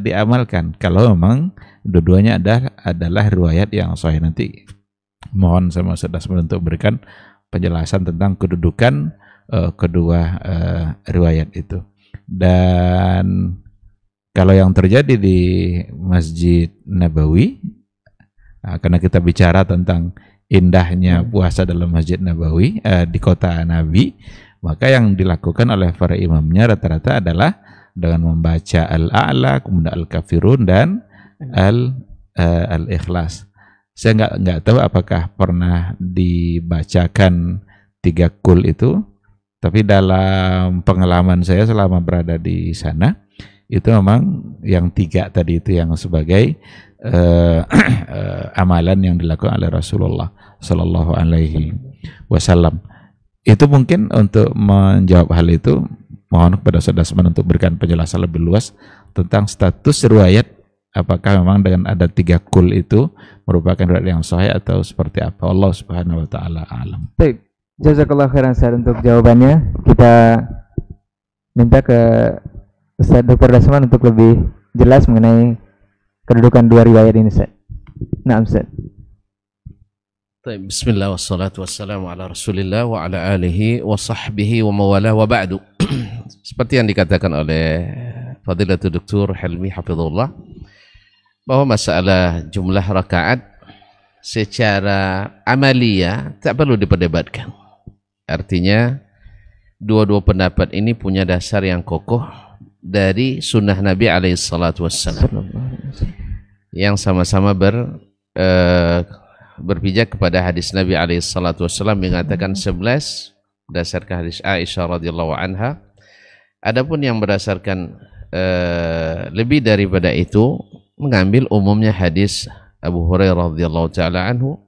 diamalkan. Kalau memang dua-duanya adalah riwayat yang sahih. Nanti mohon sama Ustaz untuk berikan penjelasan tentang kedudukan kedua riwayat itu. Dan kalau yang terjadi di Masjid Nabawi, karena kita bicara tentang indahnya puasa dalam Masjid Nabawi di kota Nabi, maka yang dilakukan oleh para imamnya rata-rata adalah dengan membaca Al-A'la, kemudian Al-Kafirun dan Al-Ikhlas. Saya nggak tahu apakah pernah dibacakan 3 kul itu, tapi dalam pengalaman saya selama berada di sana itu memang yang 3 tadi itu yang sebagai amalan yang dilakukan oleh Rasulullah Sallallahu Alaihi Wasallam. Itu mungkin untuk menjawab hal itu, mohon kepada saudara semua untuk berikan penjelasan lebih luas tentang status riwayat, apakah memang dengan ada 3 kul itu merupakan riwayat yang sahih atau seperti apa. Allah Subhanahu wa taala alam. Baik, jazakallah khairan Ustaz untuk jawabannya. Kita minta ke Ustaz Dr. Dasman untuk lebih jelas mengenai kedudukan 2 riwayat ini, Ustaz. Nah, Ustaz. Bismillah wassalatu wassalamu ala Rasulillah wa ala alihi wa sahbihi wa mawala wa ba'du. Seperti yang dikatakan oleh Fadilatul Dr. Helmi Hafizullah, bahwa masalah jumlah rakaat secara amalia tak perlu diperdebatkan. Artinya dua-dua pendapat ini punya dasar yang kokoh dari sunnah Nabi alaihi salatu wassalam yang sama-sama berpijak kepada hadis Nabi alaihi salatu wassalam mengatakan 11 berdasarkan hadis Aisyah radhiyallahu anha. Adapun yang berdasarkan lebih daripada itu mengambil umumnya hadis Abu Hurairah radhiyallahu taala anhu,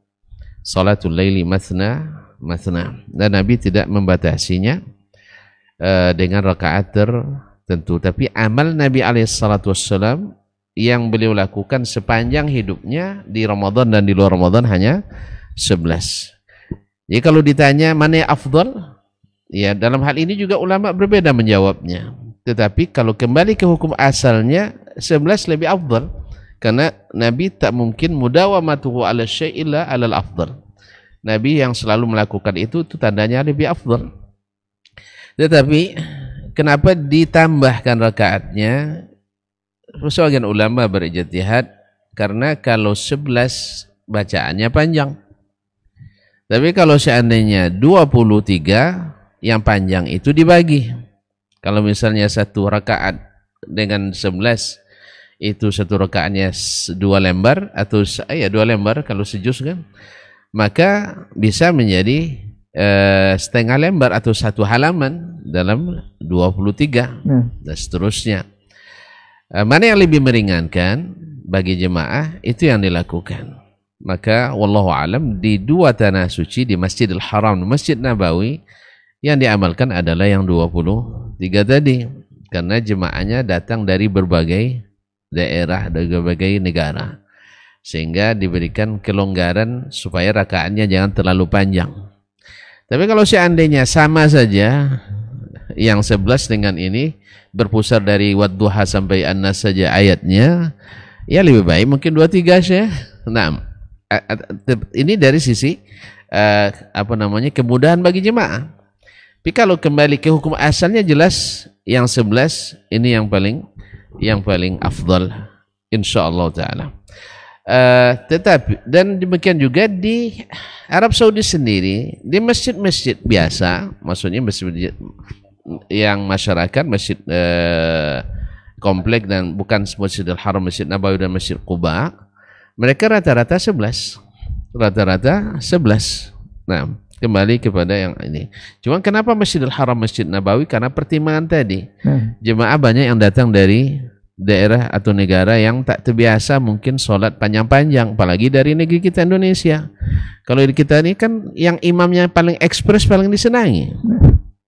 salatul laili mathna mathna, dan Nabi tidak membatasinya dengan rakaat tertentu, tapi amal Nabi alaihi salatu wassalam yang beliau lakukan sepanjang hidupnya di Ramadan dan di luar Ramadan hanya 11. Jadi kalau ditanya mana yang afdal, ya dalam hal ini juga ulama berbeda menjawabnya. Tetapi kalau kembali ke hukum asalnya 11 lebih afdal, karena Nabi tak mungkin mudawamatuhu ala syai' illa alal afdal. Nabi yang selalu melakukan itu tandanya lebih afdal. Tetapi kenapa ditambahkan rakaatnya? Sebagian ulama berijtihad karena kalau 11 bacaannya panjang. Tapi kalau seandainya 23, yang panjang itu dibagi. Kalau misalnya satu rakaat dengan 11 itu satu rakaatnya 2 lembar atau 2 lembar kalau sejuz kan, maka bisa menjadi setengah lembar atau 1 halaman dalam 23 dan seterusnya. Mana yang lebih meringankan bagi jemaah itu yang dilakukan. Maka wallahu alam di 2 tanah suci di Masjidil Haram dan Masjid Nabawi yang diamalkan adalah yang 23 tadi, karena jemaahnya datang dari berbagai daerah, dari berbagai negara, sehingga diberikan kelonggaran supaya rakaatnya jangan terlalu panjang. Tapi kalau seandainya sama saja yang 11 dengan ini berpusar dari Wadduha sampai An-Nas saja ayatnya, ya lebih baik mungkin 2-3 saja. Nah, ini dari sisi kemudahan bagi jemaah. Tapi kalau kembali ke hukum asalnya jelas yang 11 ini yang paling afdal insyaallah taala. Tetapi dan demikian juga di Arab Saudi sendiri, di masjid-masjid biasa, maksudnya masjid yang masyarakat, masjid komplek dan bukan Masjidil Haram, Masjid Nabawi dan Masjid Quba, mereka rata-rata 11. Nah, kembali kepada yang ini. Cuma kenapa Masjidil Haram, Masjid Nabawi? Karena pertimbangan tadi. Jemaah banyak yang datang dari daerah atau negara yang tak terbiasa mungkin sholat panjang-panjang, apalagi dari negeri kita Indonesia. Kalau di kita ini kan yang imamnya paling ekspres, paling disenangi.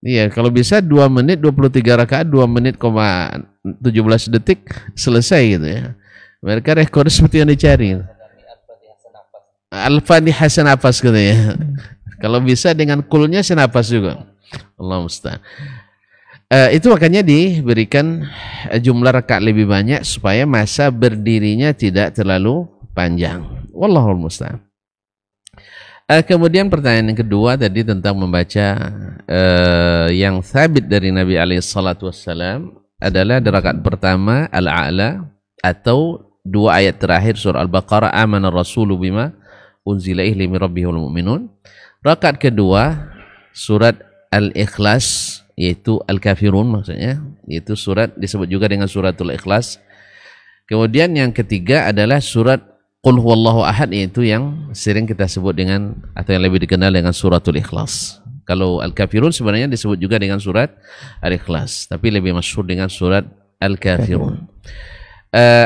Iya, kalau bisa 2 menit 23 rakaat 2 menit, 17 detik selesai gitu ya. Mereka rekor seperti yang dicari. Al-Fatihah senafas gitu ya. Kalau bisa dengan kulnya senafas juga. Allah musta'an. Itu makanya diberikan jumlah rakaat lebih banyak supaya masa berdirinya tidak terlalu panjang. Wallahul musta'an. Kemudian pertanyaan yang kedua tadi tentang membaca yang sabit dari Nabi alaihi salatu wassalam adalah di rakaat pertama Al-A'la atau 2 ayat terakhir surah Al-Baqarah, amana rasulu bima unzila ilaihi min rabbihil mu'minun. Rakaat kedua surat Al-Ikhlas, yaitu Al-Kafirun maksudnya, yaitu surat disebut juga dengan suratul Ikhlas. Kemudian yang ketiga adalah surat Qul huwallahu ahad, yaitu yang sering kita sebut dengan atau yang lebih dikenal dengan suratul Ikhlas. Kalau Al-Kafirun sebenarnya disebut juga dengan surat Al-Ikhlas, tapi lebih masyhur dengan surat al-kafirun.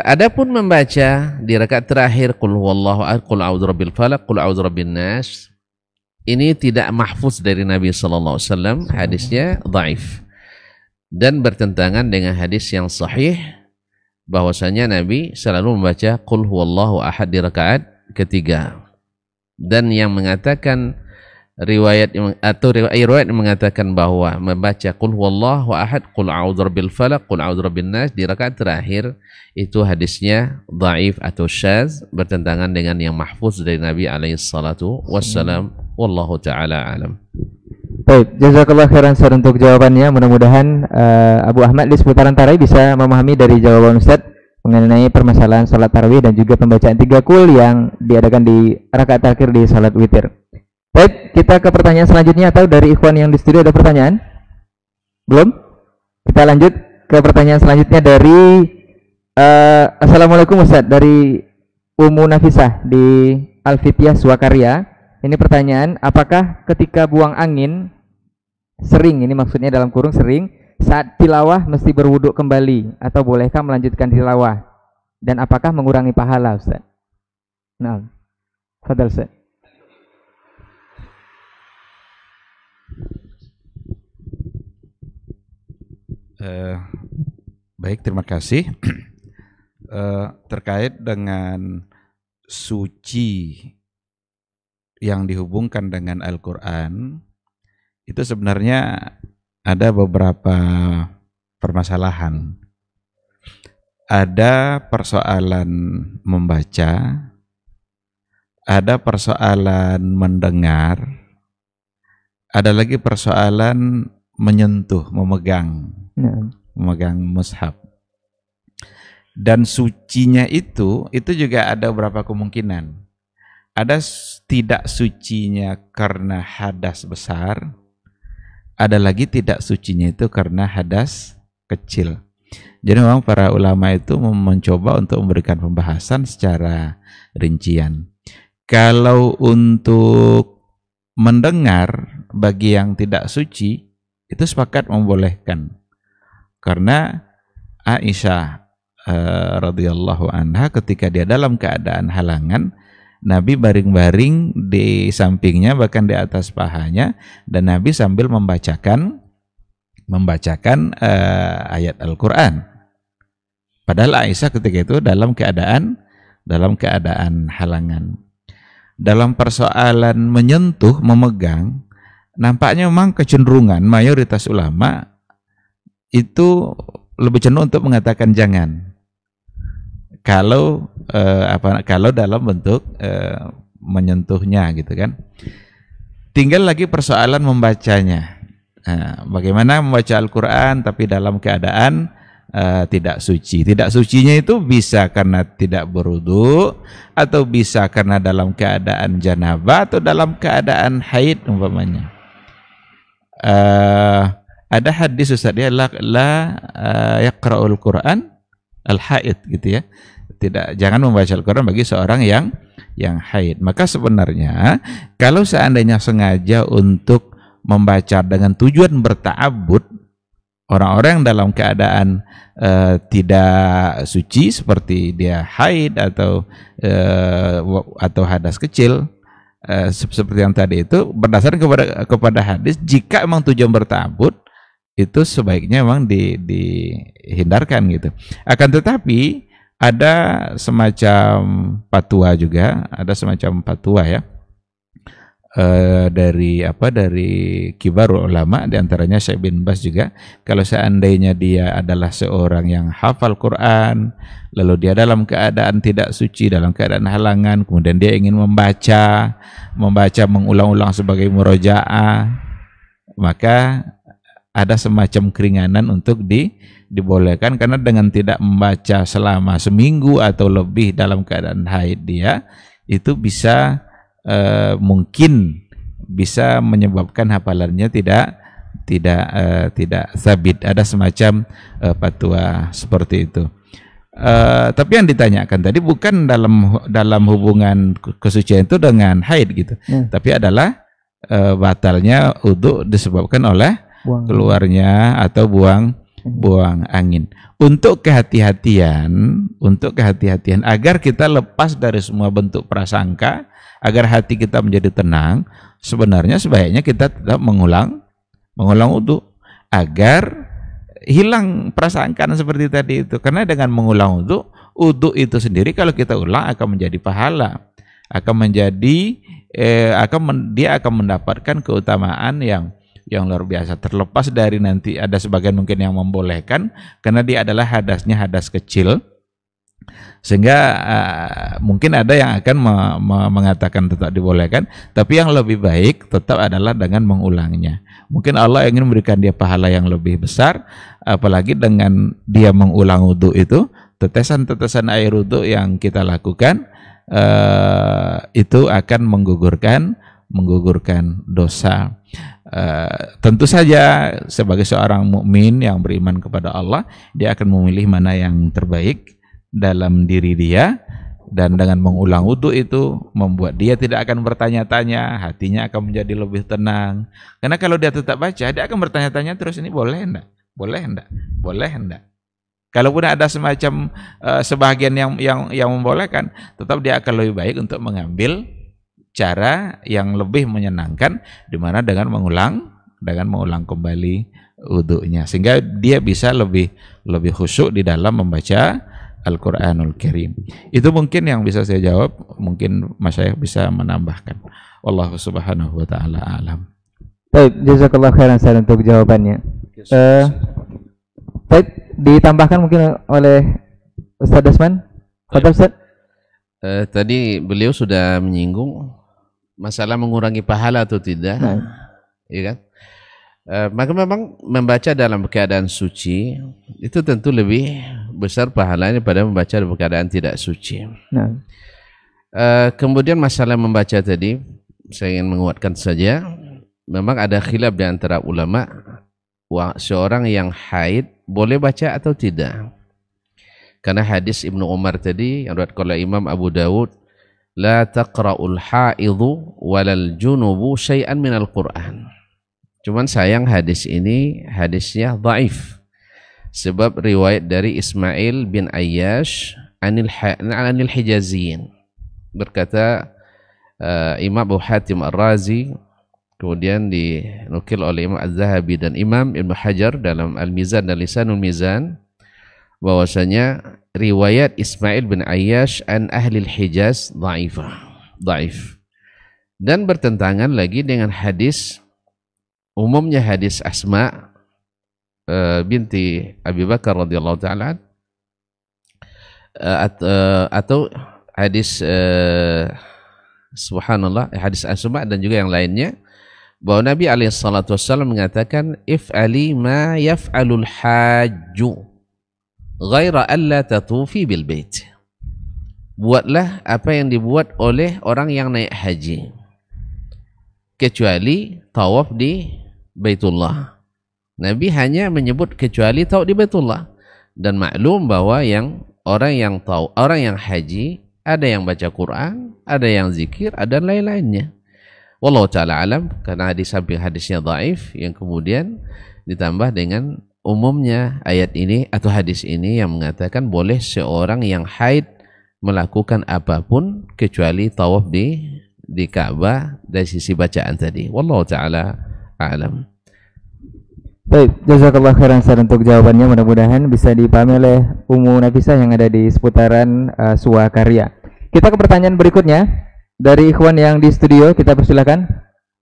Adapun membaca di rakaat terakhir qul huwallahu ahad, qul a'udzu birabbil falaq, qul a'udzu birabbin nas, ini tidak mahfuz dari Nabi sallallahu alaihi wasallam, hadisnya dhaif dan bertentangan dengan hadis yang sahih bahwasanya Nabi selalu membaca qul huwallahu ahad di rakaat ketiga. Dan yang mengatakan riwayat yang mengatakan bahwa membaca qul huwallahu ahad, qul a'udzu birabbil falaq, qul a'udzu birabbin nas di rakaat terakhir itu hadisnya dhaif atau syaz, bertentangan dengan yang mahfuz dari Nabi alaihi salatu wassalam. Wallahu taala alam. Baik, jazakallah khairan Ustaz untuk jawabannya. Mudah-mudahan Abu Ahmad di seputaran tarawih bisa memahami dari jawaban Ustaz mengenai permasalahan salat tarawih dan juga pembacaan 3 qul yang diadakan di rakaat terakhir di salat witir. Baik, kita ke pertanyaan selanjutnya, atau dari ikhwan yang di studio ada pertanyaan? Belum? Kita lanjut ke pertanyaan selanjutnya dari Assalamualaikum Ustaz, dari Ummu Nafisah di Al-Fitiyah Swakarya. Ini pertanyaan, apakah ketika buang angin sering, ini maksudnya dalam kurung sering, saat tilawah mesti berwuduk kembali atau bolehkah melanjutkan tilawah? Dan apakah mengurangi pahala Ustaz? Nah, fadal Ustaz. Baik, terima kasih. Terkait dengan suci yang dihubungkan dengan Al-Quran, itu sebenarnya ada beberapa permasalahan. Ada persoalan membaca, ada persoalan mendengar, ada lagi persoalan menyentuh, memegang mushaf. Dan sucinya itu juga ada beberapa kemungkinan. Ada tidak sucinya karena hadas besar, ada lagi tidak sucinya itu karena hadas kecil. Jadi memang para ulama itu mencoba untuk memberikan pembahasan secara rincian. Kalau untuk mendengar bagi yang tidak suci, itu sepakat membolehkan. Karena Aisyah radhiyallahu anha ketika dia dalam keadaan halangan, Nabi baring-baring di sampingnya, bahkan di atas pahanya, dan Nabi sambil membacakan ayat Al-Quran. Padahal Aisyah ketika itu dalam keadaan halangan. Dalam persoalan menyentuh, memegang, nampaknya memang kecenderungan mayoritas ulama itu lebih cenderung untuk mengatakan jangan. Kalau dalam bentuk menyentuhnya gitu kan. Tinggal lagi persoalan membacanya. Bagaimana membaca Al-Quran tapi dalam keadaan tidak suci. Tidak sucinya itu bisa karena tidak berwudu, atau bisa karena dalam keadaan janabah, atau dalam keadaan haid umpamanya. Ada hadis Ustaz ya, la yaqra'ul Quran al-haid gitu ya. Jangan membaca Al-Quran bagi seorang yang haid. Maka sebenarnya kalau seandainya sengaja untuk membaca dengan tujuan berta'abbud, orang-orang yang dalam keadaan tidak suci seperti dia haid atau hadas kecil, seperti yang tadi itu, berdasarkan kepada hadis, jika memang tujuan berta'abbud, itu sebaiknya memang dihindarkan gitu. Akan tetapi ada semacam fatwa juga, ya, dari kibarul ulama, diantaranya Syekh bin Baz juga. Kalau seandainya dia adalah seorang yang hafal Quran, lalu dia dalam keadaan tidak suci, dalam keadaan halangan, kemudian dia ingin membaca mengulang-ulang sebagai murojaah, maka ada semacam keringanan untuk dibolehkan, karena dengan tidak membaca selama seminggu atau lebih dalam keadaan haid, dia itu bisa mungkin bisa menyebabkan hafalannya tidak sabit. Ada semacam fatwa seperti itu. Tapi yang ditanyakan tadi bukan dalam hubungan kesucian itu dengan haid gitu, tapi adalah batalnya wudu disebabkan oleh keluarnya atau buang buang angin. Untuk kehati-hatian agar kita lepas dari semua bentuk prasangka, agar hati kita menjadi tenang, sebenarnya sebaiknya kita tetap mengulang wudu agar hilang prasangkaan seperti tadi itu. Karena dengan mengulang wudu itu sendiri kalau kita ulang akan menjadi pahala, dia akan mendapatkan keutamaan yang luar biasa, terlepas dari nanti ada sebagian mungkin yang membolehkan karena dia adalah hadas kecil, sehingga mungkin ada yang akan mengatakan tetap dibolehkan, tapi yang lebih baik tetap adalah dengan mengulangnya. Mungkin Allah ingin memberikan dia pahala yang lebih besar, apalagi dengan dia mengulang wudu itu, tetesan-tetesan air wudu yang kita lakukan itu akan menggugurkan dosa. Tentu saja sebagai seorang mukmin yang beriman kepada Allah, dia akan memilih mana yang terbaik dalam diri dia, dan dengan mengulang wudu itu membuat dia tidak akan bertanya-tanya, hatinya akan menjadi lebih tenang. Karena kalau dia tetap baca, dia akan bertanya-tanya terus, ini boleh enggak? Kalaupun ada semacam sebagian yang membolehkan, tetap dia akan lebih baik untuk mengambil cara yang lebih menyenangkan, di mana dengan mengulang kembali wudunya, sehingga dia bisa lebih khusyuk di dalam membaca Al-Qur'anul Karim. Itu mungkin yang bisa saya jawab. Mungkin Mas Syekh bisa menambahkan. Wallahu subhanahu wa ta'ala alam. Baik, jazakallah khairan untuk jawabannya. Baik, ditambahkan mungkin oleh Ustaz Dasman. Fadhil Ustaz. Tadi beliau sudah menyinggung masalah mengurangi pahala atau tidak, ya kan? Maka memang membaca dalam keadaan suci itu tentu lebih besar pahalanya pada membaca dalam keadaan tidak suci. Kemudian masalah membaca tadi, saya ingin menguatkan saja, memang ada khilaf di antara ulama, seorang yang haid boleh baca atau tidak. Karena hadis Ibnu Umar tadi yang diriwayatkan oleh Imam Abu Dawud, la taqra'ul haidhu walal junubu syai'an minal Qur'an. Cuman sayang hadis ini hadisnya dhaif. Sebab riwayat dari Ismail bin Ayyash anil Hijaziyin. Berkata Imam Abu Hatim Ar-Razi, kemudian dinukil oleh Imam Az-Zahabi dan Imam Ibn Hajar dalam Al-Mizan dan Lisanul Mizan, bahwasanya riwayat Ismail bin Ayyash an ahli Hijaz dhaif, dan bertentangan lagi dengan hadis umumnya, hadis Asma binti Abi Bakar radhiyallahu ta'ala, atau hadis subhanallah, hadis Asma dan juga yang lainnya, bahwa Nabi alaihissalatu wassalam mengatakan, if'ali ma yaf'alul hajju ghaira alla tatufi bil bait. Buatlah apa yang dibuat oleh orang yang naik haji, kecuali tawaf di Baitullah. Nabi hanya menyebut kecuali tawaf di Baitullah, dan maklum bahwa orang yang haji ada yang baca Quran, ada yang zikir, ada lain-lainnya. Wallahu ta'ala alam, karena di samping hadisnya dhaif, yang kemudian ditambah dengan umumnya ayat ini atau hadis ini yang mengatakan boleh seorang yang haid melakukan apapun kecuali tawaf di Ka'bah dari sisi bacaan tadi. Wallahu ta'ala a'lam. Baik, jazakallah khairan untuk jawabannya. Mudah-mudahan bisa dipahami oleh Ummu Nafisah yang ada di seputaran Suwakarya. Kita ke pertanyaan berikutnya dari ikhwan yang di studio, kita persilakan.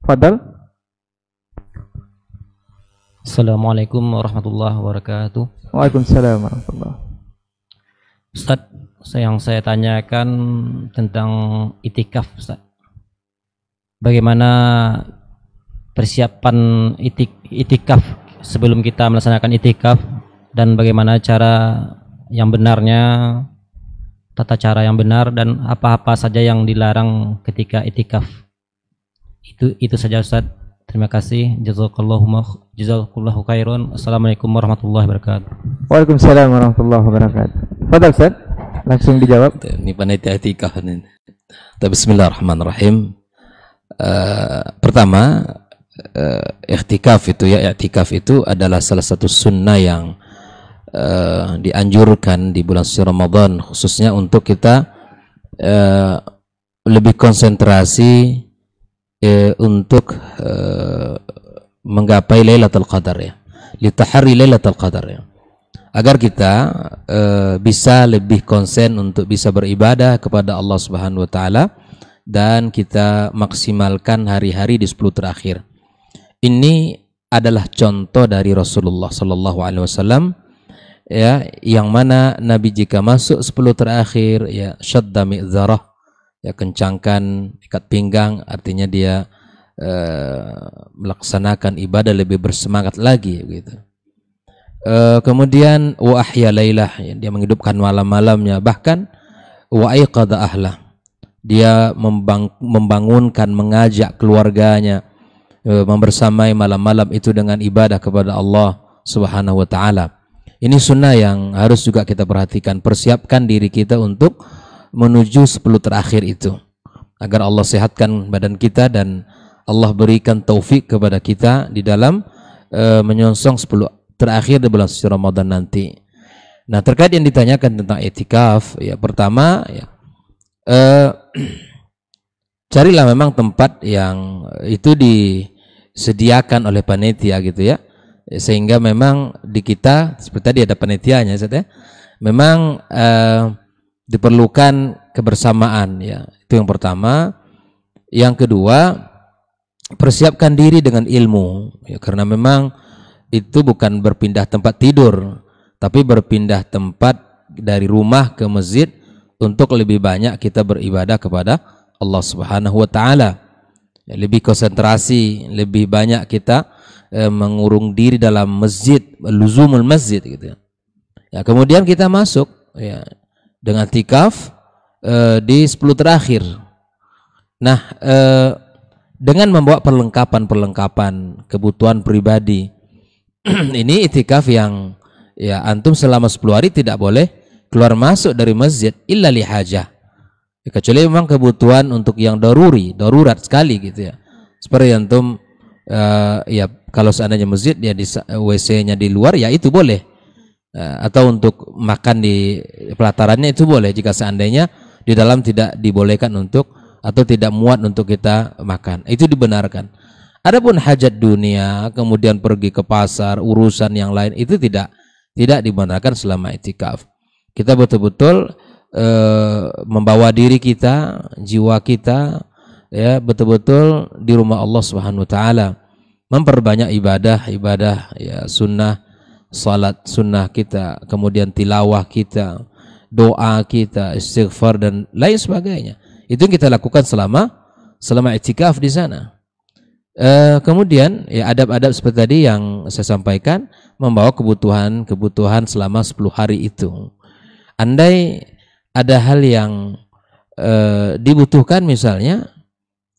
Fadhal. Assalamualaikum warahmatullahi wabarakatuh. Waalaikumsalam warahmatullahi. Ustaz, yang saya tanyakan tentang itikaf, Ustaz. Bagaimana persiapan itikaf sebelum kita melaksanakan itikaf, dan bagaimana cara yang benarnya, tata cara yang benar, dan apa-apa saja yang dilarang ketika itikaf. Itu saja Ustaz. Terima kasih. Jazakallahu khairan. Assalamualaikum warahmatullahi wabarakatuh. Waalaikumsalam warahmatullahi wabarakatuh. Fadhal Ustaz, langsung dijawab. Ini panitia itikaf ini. Bismillahirrahmanirrahim. Pertama, i'tikaf itu adalah salah satu sunnah yang dianjurkan di bulan suci Ramadan, khususnya untuk kita lebih konsentrasi untuk menggapai Lailatul Qadar ya, litahari Lailatul Qadar ya, agar kita bisa lebih konsen untuk bisa beribadah kepada Allah Subhanahu wa taala dan kita maksimalkan hari-hari di 10 terakhir. Ini adalah contoh dari Rasulullah sallallahu alaihi wasallam ya, yang mana Nabi jika masuk 10 terakhir ya syadda mi'zarah ya, kencangkan ikat pinggang, artinya dia melaksanakan ibadah lebih bersemangat lagi gitu. Kemudian wa ahya lailah, dia menghidupkan malam-malamnya, bahkan wa aiqadha ahlah, dia membangunkan, mengajak keluarganya membersamai malam-malam itu dengan ibadah kepada Allah Subhanahu wa taala. Ini sunnah yang harus juga kita perhatikan, persiapkan diri kita untuk menuju 10 terakhir itu, agar Allah sehatkan badan kita dan Allah berikan taufik kepada kita di dalam menyongsong 10 terakhir di bulan suci Ramadan nanti. Nah, terkait yang ditanyakan tentang itikaf, ya pertama ya carilah memang tempat yang itu disediakan oleh panitia gitu ya, sehingga memang di kita seperti tadi ada panitianya ya, memang diperlukan kebersamaan ya, itu yang pertama. Yang kedua, persiapkan diri dengan ilmu ya, karena memang itu bukan berpindah tempat tidur, tapi berpindah tempat dari rumah ke masjid untuk lebih banyak kita beribadah kepada Allah Subhanahu wa taala. Ya, lebih konsentrasi, lebih banyak kita mengurung diri dalam masjid, luzumul masjid gitu ya. Ya, kemudian kita masuk ya dengan tikaf di 10 terakhir. Nah, dengan membawa perlengkapan kebutuhan pribadi. Ini itikaf yang ya antum selama 10 hari tidak boleh keluar masuk dari masjid illa li hajah. Ya, kecuali memang kebutuhan untuk yang darurat sekali gitu ya. Seperti antum ya kalau seandainya masjid ya di WC-nya di luar ya itu boleh. Atau untuk makan di pelatarannya itu boleh jika seandainya di dalam tidak dibolehkan untuk atau tidak muat untuk kita makan. Itu dibenarkan. Adapun hajat dunia, kemudian pergi ke pasar, urusan yang lain itu tidak dibenarkan selama itikaf. Kita betul-betul membawa diri kita, jiwa kita ya betul-betul di rumah Allah Subhanahu wa taala. Memperbanyak ibadah ya, sunnah, salat sunnah kita, kemudian tilawah kita, doa kita, istighfar dan lain sebagainya. Itu yang kita lakukan selama itikaf di sana. Kemudian ya adab-adab seperti tadi yang saya sampaikan, membawa kebutuhan selama 10 hari itu. Andai ada hal yang dibutuhkan misalnya,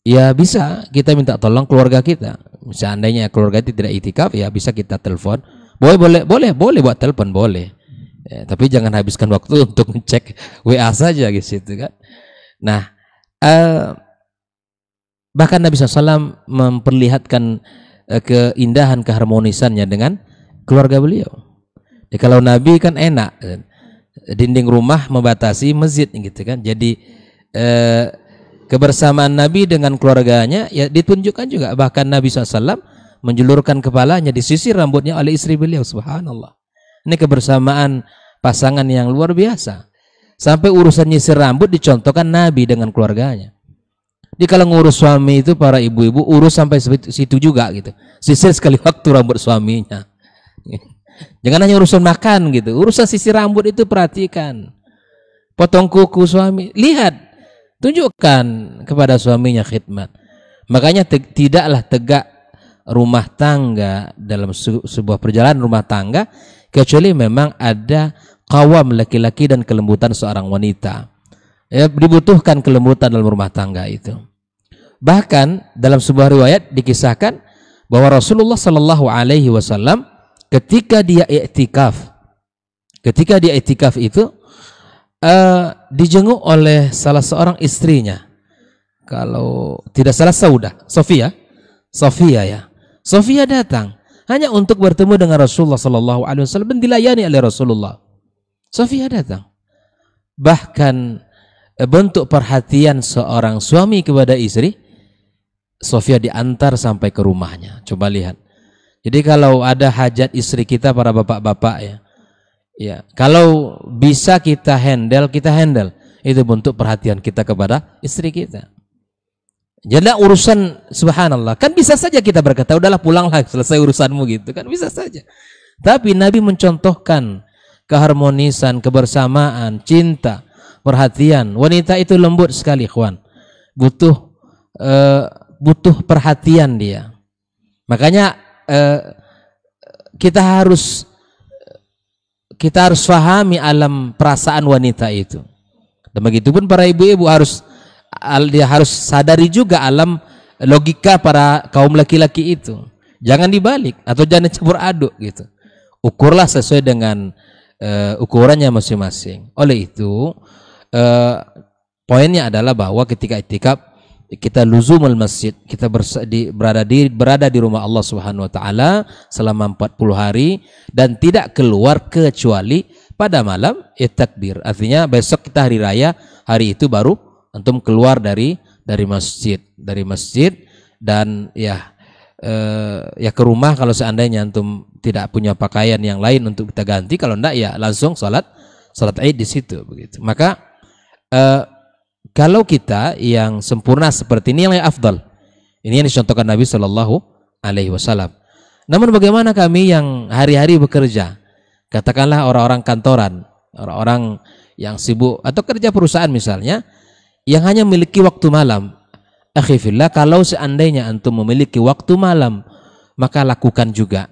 ya bisa kita minta tolong keluarga kita. Seandainya keluarga itu tidak itikaf, ya bisa kita telepon. Boleh buat telepon boleh. Ya, tapi jangan habiskan waktu untuk ngecek WA saja gitu kan. Nah, bahkan Nabi SAW memperlihatkan keindahan keharmonisannya dengan keluarga beliau. Ya, kalau Nabi kan enak, dinding rumah membatasi masjid gitu kan. Jadi kebersamaan Nabi dengan keluarganya ya ditunjukkan juga. Bahkan Nabi SAW menjulurkan kepalanya, disisir rambutnya oleh istri beliau. Subhanallah. Ini kebersamaan pasangan yang luar biasa. Sampai urusan nyisir rambut dicontohkan Nabi dengan keluarganya. Di kalau ngurus suami itu para ibu-ibu urus sampai situ juga gitu. Sisir sekali waktu rambut suaminya. Jangan hanya urusan makan gitu. Urusan sisir rambut itu perhatikan. Potong kuku suami, lihat, tunjukkan kepada suaminya khidmat. Makanya tidaklah tegak rumah tangga dalam sebuah perjalanan rumah tangga kecuali memang ada qawam laki-laki dan kelembutan seorang wanita. Ya, dibutuhkan kelembutan dalam rumah tangga itu. Bahkan dalam sebuah riwayat dikisahkan bahwa Rasulullah Shallallahu Alaihi Wasallam ketika dia iktikaf itu dijenguk oleh salah seorang istrinya. Kalau tidak salah Sofia ya. Sofia datang. hanya untuk bertemu dengan Rasulullah sallallahu alaihi wasallam dan dilayani oleh Rasulullah. Sofia datang. Bahkan bentuk perhatian seorang suami kepada istri, Sofia diantar sampai ke rumahnya. Coba lihat. Jadi kalau ada hajat istri kita, para bapak-bapak ya, kalau bisa kita handle, kita handle. Itu bentuk perhatian kita kepada istri kita. Jadi urusan subhanallah, kan bisa saja kita berkata, udahlah pulanglah, selesai urusanmu gitu kan, bisa saja. Tapi Nabi mencontohkan keharmonisan, kebersamaan, cinta, perhatian. Wanita itu lembut sekali, ikhwan. Butuh perhatian dia. Makanya kita harus fahami alam perasaan wanita itu. Dan begitupun para ibu-ibu harus sadari juga alam logika para kaum laki-laki itu. Jangan dibalik atau jangan campur aduk gitu. Ukurlah sesuai dengan ukurannya masing-masing. Oleh itu poinnya adalah bahwa ketika i'tikaf kita luzumul masjid, kita berada di rumah Allah Subhanahu wa taala selama 40 hari dan tidak keluar kecuali pada malam takbir. Artinya besok kita hari raya, hari itu baru antum keluar dari masjid, dan ya ke rumah kalau seandainya antum tidak punya pakaian yang lain untuk kita ganti, kalau enggak ya langsung salat Id di situ begitu. Maka kalau kita yang sempurna seperti ini yang afdal. Ini yang dicontohkan Nabi Shallallahu alaihi wasallam. Namun bagaimana kami yang hari-hari bekerja? Katakanlah orang-orang kantoran, orang-orang yang sibuk atau kerja perusahaan misalnya, yang hanya memiliki waktu malam. Akhi fillah, kalau seandainya antum memiliki waktu malam, maka lakukan juga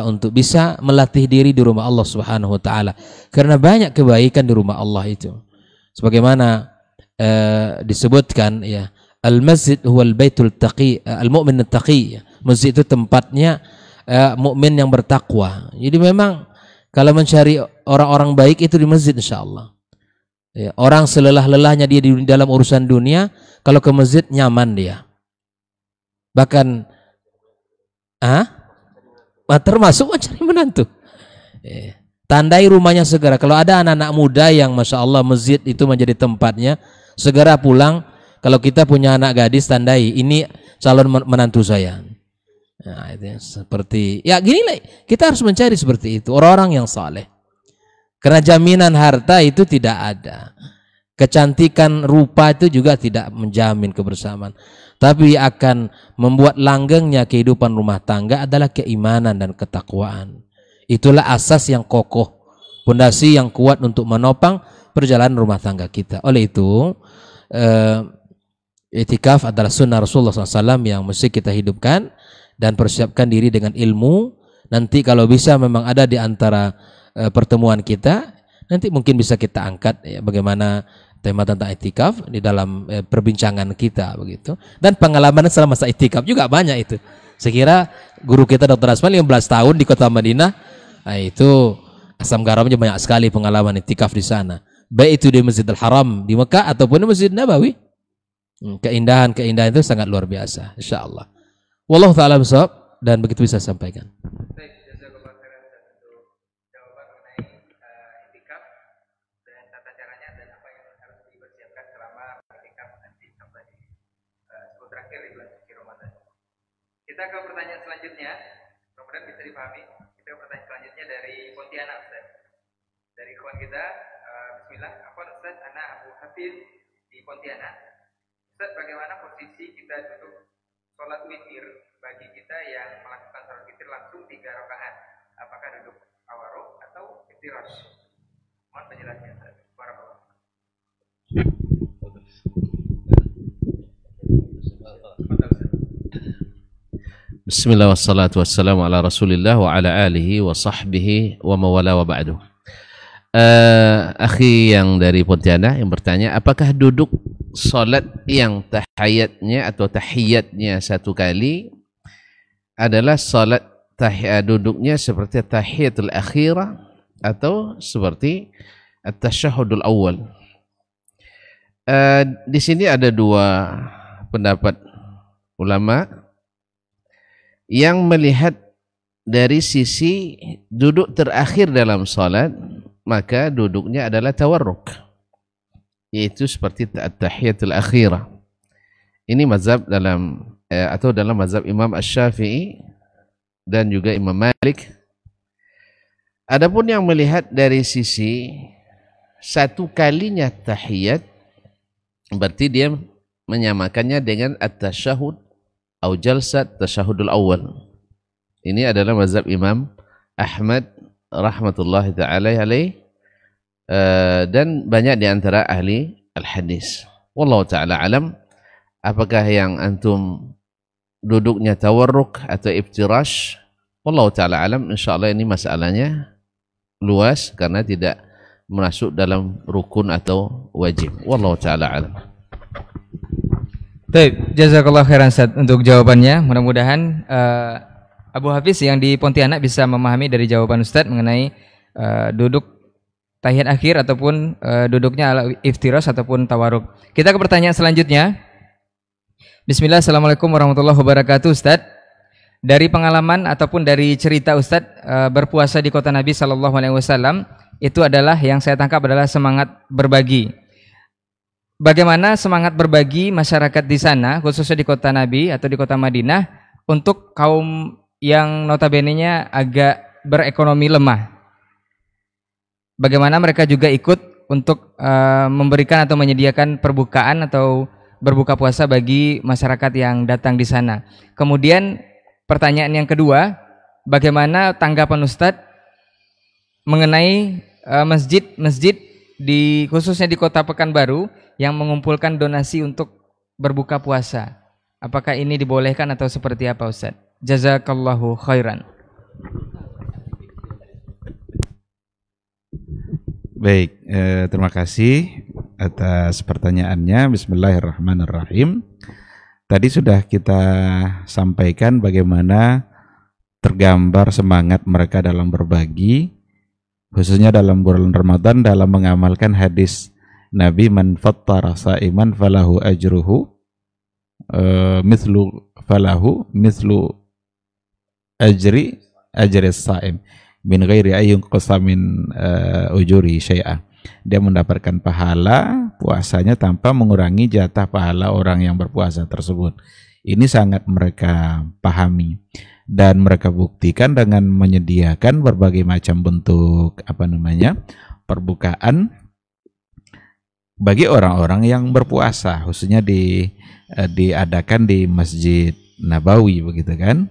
untuk bisa melatih diri di rumah Allah Subhanahu wa taala. Karena banyak kebaikan di rumah Allah itu. Sebagaimana disebutkan ya, al-masjid huwal baitul taqi, al-mu'min at-taqi. Masjid itu tempatnya mukmin yang bertakwa. Jadi memang kalau mencari orang-orang baik itu di masjid insyaallah. Ya, orang selelah-lelahnya dia di dalam urusan dunia, kalau ke masjid nyaman dia. Bahkan termasuk mencari menantu. Tandai rumahnya segera. Kalau ada anak-anak muda yang masya Allah masjid itu menjadi tempatnya, segera pulang. Kalau kita punya anak gadis, tandai ini calon menantu saya. Nah, itu seperti ya gini lah. Kita harus mencari seperti itu orang-orang yang saleh. Karena jaminan harta itu tidak ada. Kecantikan rupa itu juga tidak menjamin kebersamaan. Tapi akan membuat langgengnya kehidupan rumah tangga adalah keimanan dan ketakwaan. Itulah asas yang kokoh, pondasi yang kuat untuk menopang perjalanan rumah tangga kita. Oleh itu, i'tikaf adalah sunnah Rasulullah SAW yang mesti kita hidupkan dan persiapkan diri dengan ilmu. Nanti kalau bisa memang ada di antara pertemuan kita, nanti mungkin bisa kita angkat ya, bagaimana tema tentang i'tikaf di dalam perbincangan kita begitu. Dan pengalaman selama masa i'tikaf juga banyak itu. Sekira guru kita Dr. Asman 15 tahun di kota Madinah. Nah, itu asam garamnya banyak sekali pengalaman i'tikaf di sana. Baik itu di Masjidil Haram di Mekah ataupun di Masjid Nabawi. Keindahan itu sangat luar biasa, insyaallah. Wallahu taala bishawab, dan begitu bisa sampaikan. Baik, jazakallahu khairan untuk jawaban mengenai i'tikaf dan tata caranya dan apa yang harus dipersiapkan selama i'tikaf nanti sampai sebelum terakhir di bulan suci Ramadan. Kita ke pertanyaan selanjutnya, mudah-mudahan bisa dipahami. Kita ke pertanyaan selanjutnya dari Pontianak, Ustaz. Dari kawan kita, bismillah, afwan Ustaz, ana Abu Hafiz di Pontianak. Ustaz, bagaimana posisi kita duduk sholat witir bagi kita yang melakukan sholat witir langsung 3 rakaat? Apakah duduk awaroh atau iftirash? Mohon penjelasannya, Ustaz. Barakallahu. Bismillah wassalatu wassalamu ala rasulillah wa ala alihi wa sahbihi wa mawala wa ba'du. Akhi yang dari Pontianak yang bertanya, apakah duduk salat yang tahiyatnya atau tahiyatnya satu kali adalah salat duduknya seperti tahiyatul akhirah atau seperti at-tasyahhudul awal? Di sini ada dua pendapat ulama. Yang melihat dari sisi duduk terakhir dalam salat, maka duduknya adalah tawarruk, yaitu seperti at-tahiyatul akhirah. Ini mazhab dalam atau dalam mazhab Imam Asy-Syafi'i dan juga Imam Malik. Adapun yang melihat dari sisi satu kalinya tahiyat, berarti dia menyamakannya dengan at-tasyahud atau jalsat tasyahudul awal. Ini adalah mazhab Imam Ahmad rahmatullahi ta'ala alaih, dan banyak di antara ahli al-hadis. Wallahu ta'ala alam. Apakah yang antum duduknya tawarruk atau iftirash? Wallahu ta'ala alam. Insyaallah ini masalahnya luas karena tidak masuk dalam rukun atau wajib. Wallahu ta'ala alam. Baik, jazakallah khairan Ustaz untuk jawabannya. Mudah-mudahan Abu Hafiz yang di Pontianak bisa memahami dari jawaban Ustaz mengenai duduk tahiyat akhir ataupun duduknya ala iftirash ataupun tawarruk. Kita ke pertanyaan selanjutnya. Bismillah, assalamualaikum warahmatullahi wabarakatuh. Ustaz, dari pengalaman ataupun dari cerita Ustaz berpuasa di kota Nabi SAW, itu adalah yang saya tangkap adalah semangat berbagi. Bagaimana semangat berbagi masyarakat di sana, khususnya di kota Nabi atau di kota Madinah, untuk kaum yang notabene-nya agak berekonomi lemah? Bagaimana mereka juga ikut untuk memberikan atau menyediakan perbukaan atau berbuka puasa bagi masyarakat yang datang di sana. Kemudian pertanyaan yang kedua, bagaimana tanggapan Ustadz mengenai masjid-masjid di khususnya di Kota Pekanbaru yang mengumpulkan donasi untuk berbuka puasa? Apakah ini dibolehkan atau seperti apa Ustadz? Jazakallahu khairan. Baik, terima kasih atas pertanyaannya. Bismillahirrahmanirrahim. Tadi sudah kita sampaikan bagaimana tergambar semangat mereka dalam berbagi, khususnya dalam bulan Ramadan, dalam mengamalkan hadis Nabi, man fattara sa'iman falahu ajruhu mislu ajri as-sa'im min ghairi ayyun qasamin ujuri syai'ah. Dia mendapatkan pahala puasanya tanpa mengurangi jatah pahala orang yang berpuasa tersebut. Ini sangat mereka pahami dan mereka buktikan dengan menyediakan berbagai macam bentuk perbukaan bagi orang-orang yang berpuasa, khususnya diadakan di Masjid Nabawi, begitu kan?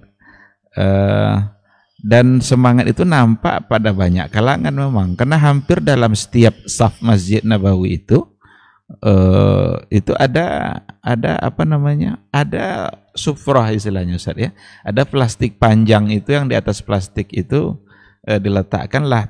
Dan semangat itu nampak pada banyak kalangan memang, karena hampir dalam setiap saf Masjid Nabawi itu ada sufrah istilahnya Ustaz ya. Ada plastik panjang itu, yang di atas plastik itu diletakkanlah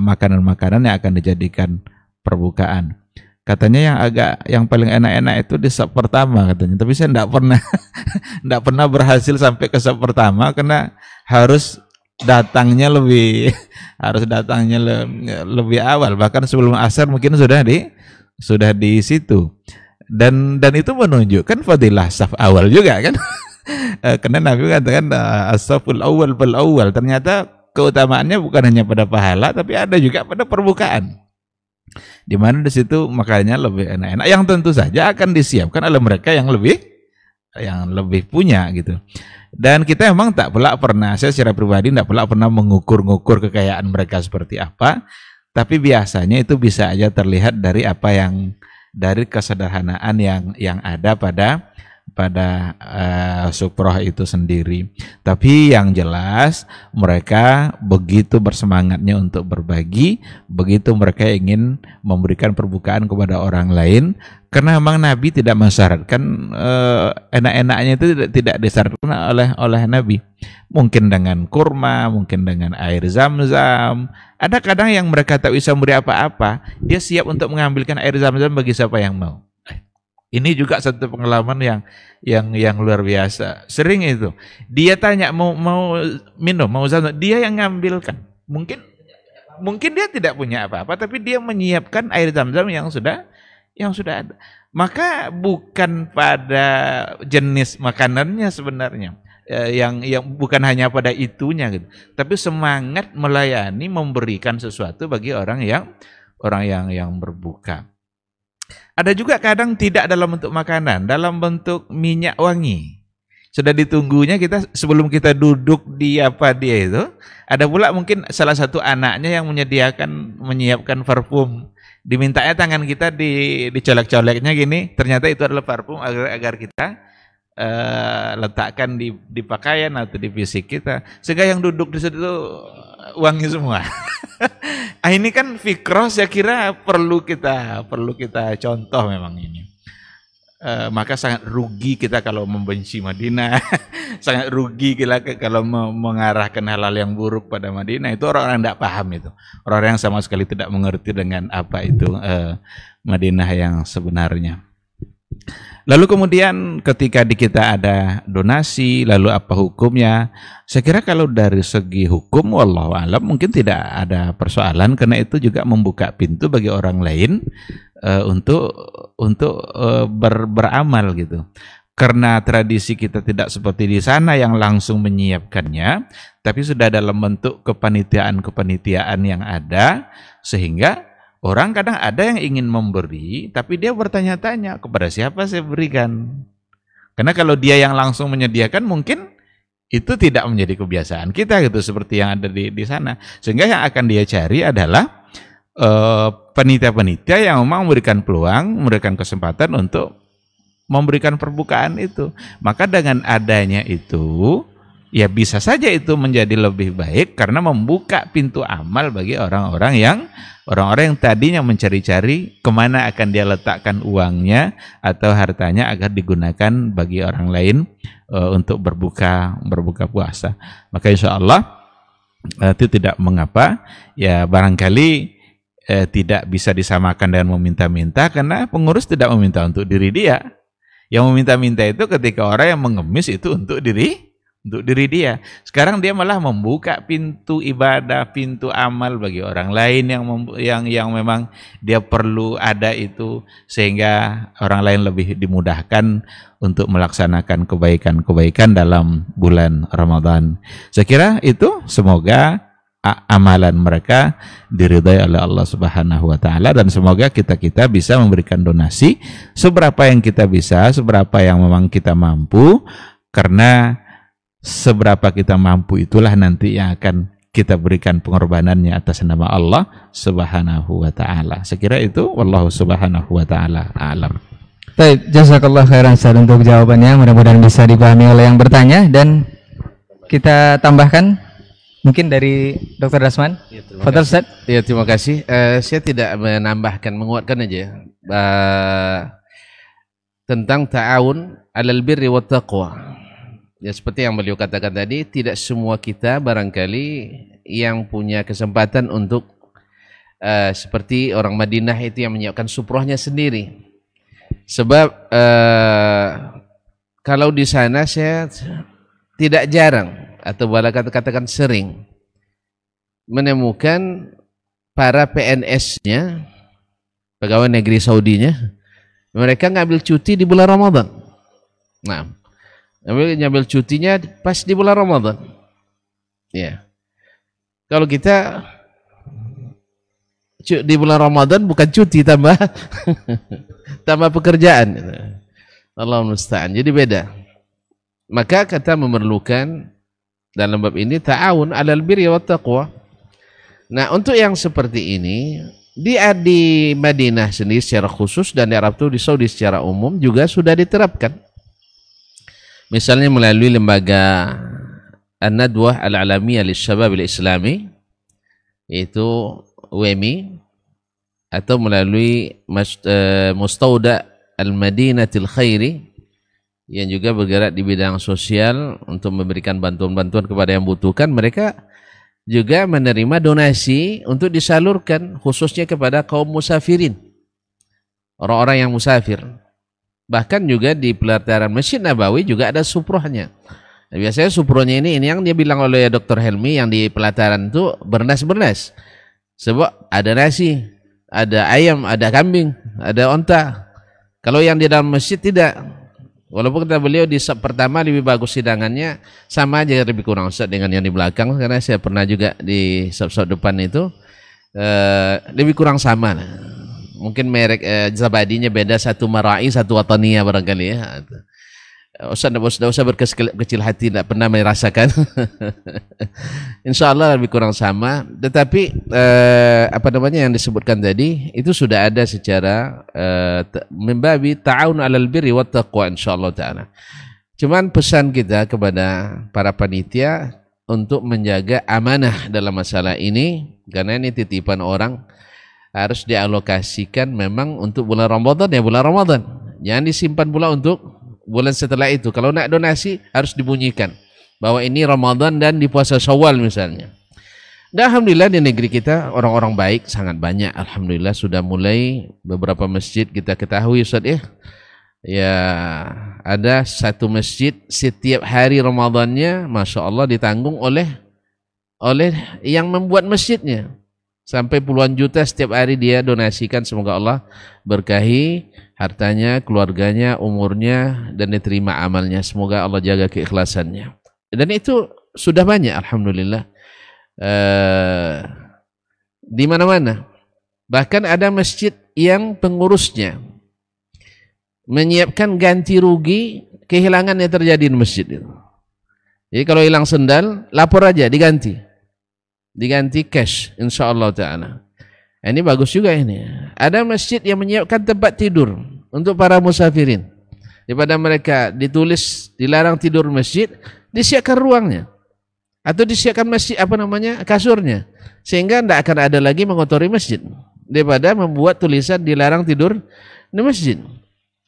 makanan-makanan yang akan dijadikan perbukaan. Katanya yang paling enak-enak itu di saf pertama katanya, tapi saya enggak pernah berhasil sampai ke saf pertama karena harus datangnya lebih awal, bahkan sebelum asar mungkin sudah di situ, dan itu menunjukkan fadilah saf awal juga kan. Karena Nabi katakan as-saful awal fal awal, ternyata keutamaannya bukan hanya pada pahala tapi ada juga pada perbukaan, di mana di situ makanannya lebih enak-enak, yang tentu saja akan disiapkan oleh mereka yang lebih punya gitu. Dan kita memang saya secara pribadi tak pernah mengukur kekayaan mereka seperti apa, tapi biasanya itu bisa aja terlihat dari dari kesederhanaan yang ada pada sufroh itu sendiri. Tapi yang jelas mereka begitu bersemangatnya untuk berbagi, begitu mereka ingin memberikan perbukaan kepada orang lain, karena memang Nabi tidak mensyaratkan enak-enaknya itu tidak disyaratkan oleh Nabi. Mungkin dengan kurma, mungkin dengan air zam-zam. Ada kadang yang mereka tak bisa memberi apa-apa, dia siap untuk mengambilkan air zam-zam bagi siapa yang mau. Ini juga satu pengalaman yang luar biasa. Sering itu. Dia tanya mau minum, mau zam-zam, dia yang ngambilkan. Mungkin dia tidak punya apa-apa, tapi dia menyiapkan air zam-zam yang sudah ada. Maka bukan pada jenis makanannya sebenarnya, yang bukan hanya pada itunya gitu, tapi semangat melayani, memberikan sesuatu bagi orang yang berbuka. Ada juga kadang tidak dalam bentuk makanan, dalam bentuk minyak wangi. Sudah ditunggunya kita sebelum kita duduk di dia itu, ada pula mungkin salah satu anaknya yang menyiapkan parfum. Dimintanya tangan kita dicolek-coleknya gini, ternyata itu adalah parfum agar kita letakkan di pakaian atau di fisik kita, sehingga yang duduk di situ wangi semua. Ini kan fikroh, saya kira perlu kita contoh memang ini. Maka sangat rugi kita kalau membenci Madinah, sangat rugi kita kalau mengarahkan hal-hal yang buruk pada Madinah. Itu orang-orang tidak paham itu, orang-orang yang sama sekali tidak mengerti dengan apa itu Madinah yang sebenarnya. Lalu kemudian ketika di kita ada donasi, lalu apa hukumnya? Saya kira kalau dari segi hukum, wallahu alam, mungkin tidak ada persoalan, karena itu juga membuka pintu bagi orang lain untuk beramal gitu. Karena tradisi kita tidak seperti di sana yang langsung menyiapkannya, tapi sudah dalam bentuk kepanitiaan yang ada, sehingga orang kadang ada yang ingin memberi, tapi dia bertanya-tanya kepada siapa saya berikan. Karena kalau dia yang langsung menyediakan, mungkin itu tidak menjadi kebiasaan kita gitu, seperti yang ada di sana. Sehingga yang akan dia cari adalah panitia-panitia yang memang memberikan peluang, memberikan kesempatan untuk memberikan perbukaan itu. Maka dengan adanya itu, ya bisa saja itu menjadi lebih baik karena membuka pintu amal bagi orang-orang yang tadinya mencari-cari kemana akan dia letakkan uangnya atau hartanya agar digunakan bagi orang lain untuk berbuka puasa. Maka insya Allah itu tidak mengapa, ya barangkali tidak bisa disamakan dengan meminta-minta, karena pengurus tidak meminta untuk diri dia. Yang meminta-minta itu ketika orang yang mengemis itu untuk diri dia. Sekarang dia malah membuka pintu ibadah, pintu amal bagi orang lain yang memang dia perlu ada itu, sehingga orang lain lebih dimudahkan untuk melaksanakan kebaikan-kebaikan dalam bulan Ramadan. Saya kira itu semoga amalan mereka diridhai oleh Allah Subhanahu wa taala, dan semoga kita bisa memberikan donasi seberapa yang kita bisa, seberapa yang memang kita mampu, karena seberapa kita mampu itulah nanti yang akan kita berikan pengorbanannya atas nama Allah Subhanahu wa taala. Saya kira itu, wallahu subhanahu wa taala a'lam. Baik, jazakallah khairan Ustaz untuk jawabannya, mudah-mudahan bisa dipahami oleh yang bertanya. Dan kita tambahkan mungkin dari Dr. Dasman. Fadhal Ustaz. Ya, terima kasih. Saya tidak menambahkan, menguatkan aja tentang ta'awun 'alal birri wat taqwa. Ya, seperti yang beliau katakan tadi, tidak semua kita barangkali yang punya kesempatan untuk seperti orang Madinah itu yang menyiapkan suprohnya sendiri. Sebab kalau di sana saya tidak jarang, atau boleh katakan sering, menemukan para PNS-nya, pegawai negeri Saudinya, mereka ngambil cuti di bulan Ramadan. Nah, ngambil cutinya pas di bulan Ramadan. Ya. Kalau kita di bulan Ramadan bukan cuti, tambah pekerjaan. Allah musta'an. Jadi beda. Maka kita memerlukan dalam bab ini ta'awun 'alal birri wat taqwa. Nah, untuk yang seperti ini di Madinah sendiri secara khusus dan di Arab Saudi, di Saudi secara umum juga sudah diterapkan. Misalnya melalui lembaga An-Nadwah Al-Alamiyah Lishabab Al-Islami, yaitu WMI, atau melalui Mustauda Al-Madinatil Khairi yang juga bergerak di bidang sosial untuk memberikan bantuan-bantuan kepada yang membutuhkan. Mereka juga menerima donasi untuk disalurkan khususnya kepada kaum musafirin, orang-orang yang musafir. Bahkan juga di pelataran Masjid Nabawi juga ada suprohnya. Nah, biasanya suprohnya ini yang dia bilang oleh Dr. Helmi, yang di pelataran itu bernas-bernas. Sebab ada nasi, ada ayam, ada kambing, ada onta. Kalau yang di dalam masjid tidak. Walaupun kata beliau di sub pertama lebih bagus hidangannya, sama aja lebih kurang Ustaz dengan yang di belakang, karena saya pernah juga di sub-sub depan itu lebih kurang sama. Mungkin merek Zabadinya beda, satu Marai, satu Wataniya barangkali ya. Ustaz tidak usah berkecil hati, tidak pernah merasakan. Insya Allah lebih kurang sama. Tetapi apa namanya yang disebutkan tadi itu sudah ada secara membabi ta'awun 'alal birri wat taqwa insyaallah taala. Cuman pesan kita kepada para panitia untuk menjaga amanah dalam masalah ini, karena ini titipan orang, harus dialokasikan memang untuk bulan Ramadan ya bulan Ramadan. Jangan disimpan pula untuk bulan setelah itu. Kalau nak donasi harus dibunyikan bahwa ini Ramadan dan di puasa Syawal misalnya. Dan alhamdulillah di negeri kita orang-orang baik sangat banyak. Alhamdulillah sudah mulai beberapa masjid kita ketahui Ustaz ya. Ya ada satu masjid setiap hari Ramadannya Masya Allah ditanggung oleh yang membuat masjidnya. Sampai puluhan juta setiap hari dia donasikan. Semoga Allah berkahi hartanya, keluarganya, umurnya, dan diterima amalnya. Semoga Allah jaga keikhlasannya. Dan itu sudah banyak alhamdulillah di mana-mana. Bahkan ada masjid yang pengurusnya menyiapkan ganti rugi kehilangan yang terjadi di masjid itu. Jadi kalau hilang sendal, lapor aja diganti cash insyaallah taala. Ini bagus juga ini. Ada masjid yang menyiapkan tempat tidur untuk para musafirin. Daripada mereka ditulis dilarang tidur masjid, disiapkan ruangnya. Atau disiapkan masjid kasurnya. Sehingga tidak akan ada lagi mengotori masjid. Daripada membuat tulisan dilarang tidur di masjid.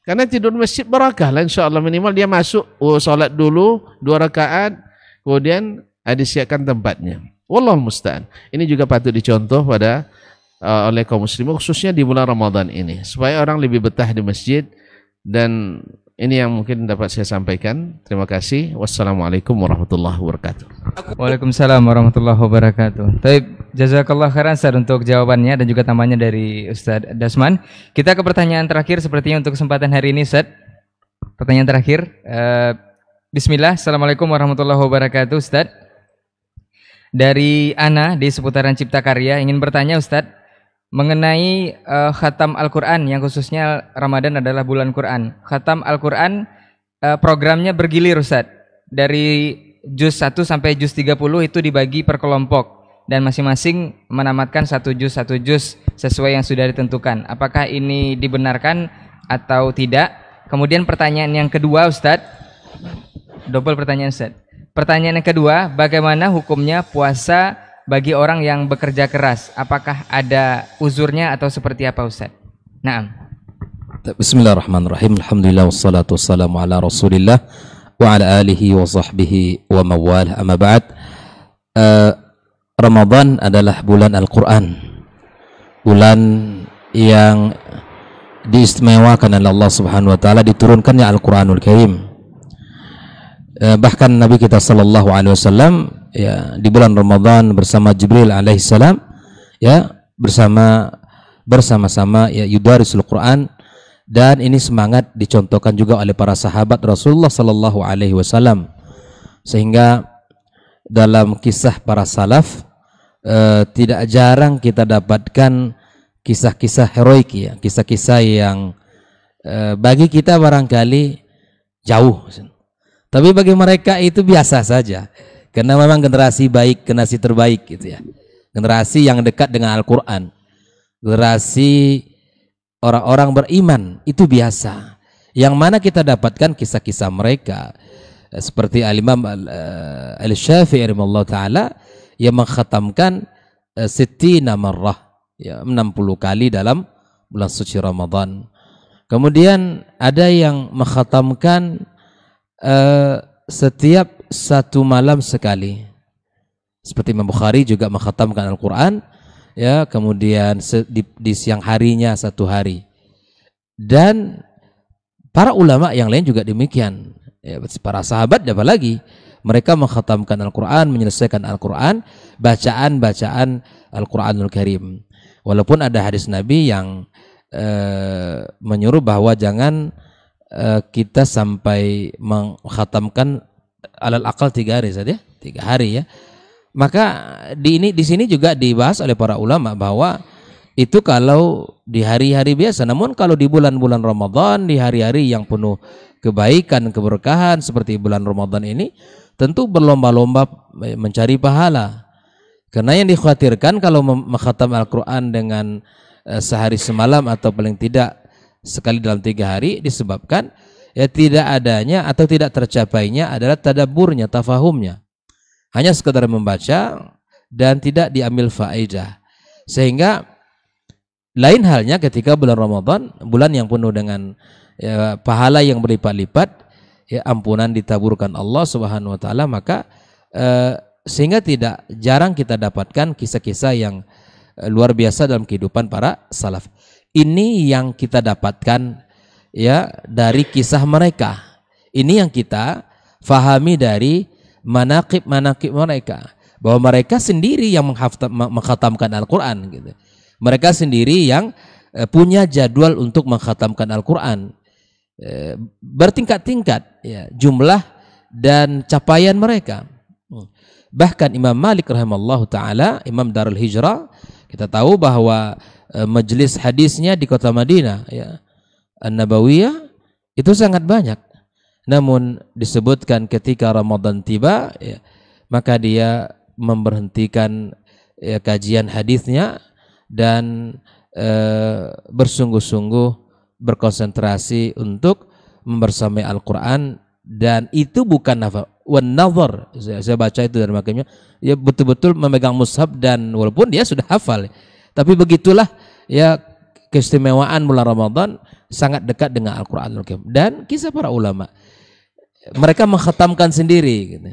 Karena tidur di masjid barakah lah insyaallah, minimal dia masuk, salat dulu 2 rakaat, kemudian disiapkan tempatnya. Wallahu musta'an. Ini juga patut dicontoh oleh kaum muslimin khususnya di bulan Ramadan ini supaya orang lebih betah di masjid. Dan ini yang mungkin dapat saya sampaikan. Terima kasih. Wassalamualaikum warahmatullahi wabarakatuh. Waalaikumsalam warahmatullahi wabarakatuh. Baik, jazakallah khairan Ustaz untuk jawabannya dan juga tambahannya dari Ustaz Dasman. Kita ke pertanyaan terakhir sepertinya untuk kesempatan hari ini Ustaz. Pertanyaan terakhir. Bismillah. Assalamualaikum warahmatullahi wabarakatuh Ustaz. Dari Ana di seputaran Cipta Karya ingin bertanya Ustadz mengenai khatam Al-Quran yang khususnya Ramadan adalah bulan Quran. Khatam Al-Quran programnya bergilir Ustadz. Dari juz 1 sampai juz 30 itu dibagi per kelompok dan masing-masing menamatkan satu juz sesuai yang sudah ditentukan. Apakah ini dibenarkan atau tidak? Kemudian pertanyaan yang kedua Ustadz, double pertanyaan Ustadz. Pertanyaan yang kedua, bagaimana hukumnya puasa bagi orang yang bekerja keras? Apakah ada uzurnya atau seperti apa Ustaz? Naam. Bismillahirrahmanirrahim. Alhamdulillah wassalatu wassalamu ala Rasulillah wa ala alihi wa sahbihi wa mawalah. Amma ba'd. Ramadan adalah bulan Al-Quran. Bulan yang diistimewakan oleh Allah Subhanahu wa taala, diturunkannya Al-Quranul Karim. Bahkan Nabi kita sallallahu alaihi wasallam ya di bulan Ramadan bersama Jibril alaihissalam ya bersama-sama ya yudarisul Quran, dan ini semangat dicontohkan juga oleh para sahabat Rasulullah sallallahu alaihi wasallam, sehingga dalam kisah para salaf tidak jarang kita dapatkan kisah-kisah heroik ya, kisah-kisah yang bagi kita barangkali jauh. Tapi bagi mereka itu biasa saja. Karena memang generasi baik, generasi terbaik gitu ya. Generasi yang dekat dengan Al-Quran. Generasi orang-orang beriman itu biasa. Yang mana kita dapatkan kisah-kisah mereka. Seperti Al-Imam Al-Syafi'i rahimahullah ta'ala yang mengkhatamkan sittina marrah. Ya, 60 kali dalam bulan suci Ramadan. Kemudian ada yang mengkhatamkan setiap satu malam sekali, seperti Imam Bukhari juga mengkhatamkan Al-Quran ya, kemudian di siang harinya satu hari, dan para ulama yang lain juga demikian ya, para sahabat apalagi mereka mengkhatamkan Al-Quran, menyelesaikan Al-Quran, bacaan Al-Quranul Karim. Walaupun ada hadis Nabi yang menyuruh bahwa jangan kita sampai mengkhatamkan alal akal 3 hari saja, 3 hari ya. Maka di sini juga dibahas oleh para ulama bahwa itu kalau di hari-hari biasa. Namun kalau di bulan-bulan Ramadan, di hari-hari yang penuh kebaikan, keberkahan seperti bulan Ramadan ini, tentu berlomba-lomba mencari pahala. Karena yang dikhawatirkan kalau mengkhatam Al-Quran dengan sehari semalam atau paling tidak sekali dalam 3 hari, disebabkan ya tidak adanya atau tidak tercapainya adalah tadabburnya, tafahumnya. Hanya sekedar membaca dan tidak diambil faedah. Sehingga lain halnya ketika bulan Ramadan, bulan yang penuh dengan ya, pahala yang berlipat-lipat, ya, ampunan ditaburkan Allah Subhanahu wa taala, maka sehingga tidak jarang kita dapatkan kisah-kisah yang luar biasa dalam kehidupan para salaf. Ini yang kita dapatkan ya dari kisah mereka. Ini yang kita fahami dari manaqib mereka, bahwa mereka sendiri yang mengkhatamkan Al-Quran gitu. Mereka sendiri yang punya jadwal untuk mengkhatamkan Al-Quran, bertingkat-tingkat ya, jumlah dan capaian mereka. Bahkan Imam Malik rahimallahu taala, Imam Darul Hijrah, kita tahu bahwa majelis hadisnya di kota Madinah ya, An-Nabawiyah, itu sangat banyak. Namun disebutkan ketika Ramadan tiba ya, maka dia memberhentikan ya, kajian hadisnya dan bersungguh-sungguh berkonsentrasi untuk membersamai Al-Quran. Dan itu bukan nazar, saya baca itu dari makanya ya, betul-betul memegang mushaf, dan walaupun dia sudah hafal, tapi begitulah ya keistimewaan bulan Ramadan, sangat dekat dengan Al-Quranul Karim. Dan kisah para ulama, mereka mengkhatamkan sendiri gitu.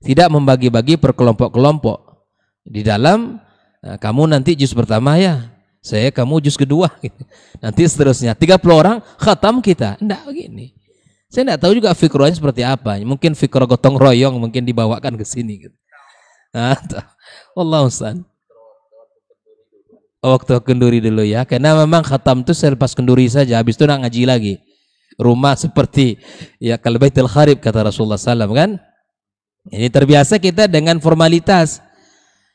Tidak membagi-bagi per kelompok-kelompok di dalam kamu nanti juz pertama ya, saya kamu juz kedua gitu. Nanti seterusnya 30 orang khatam kita. Enggak begini. Saya enggak tahu juga fikrohnya seperti apa. Mungkin fikroh gotong royong mungkin dibawakan ke sini gitu. Nah, wallahu a'lam. Waktu kenduri dulu ya, karena memang khatam itu selepas kenduri saja, habis itu nak ngaji lagi. Rumah seperti ya kal baitul kharib kata Rasulullah SAW kan. Ini terbiasa kita dengan formalitas.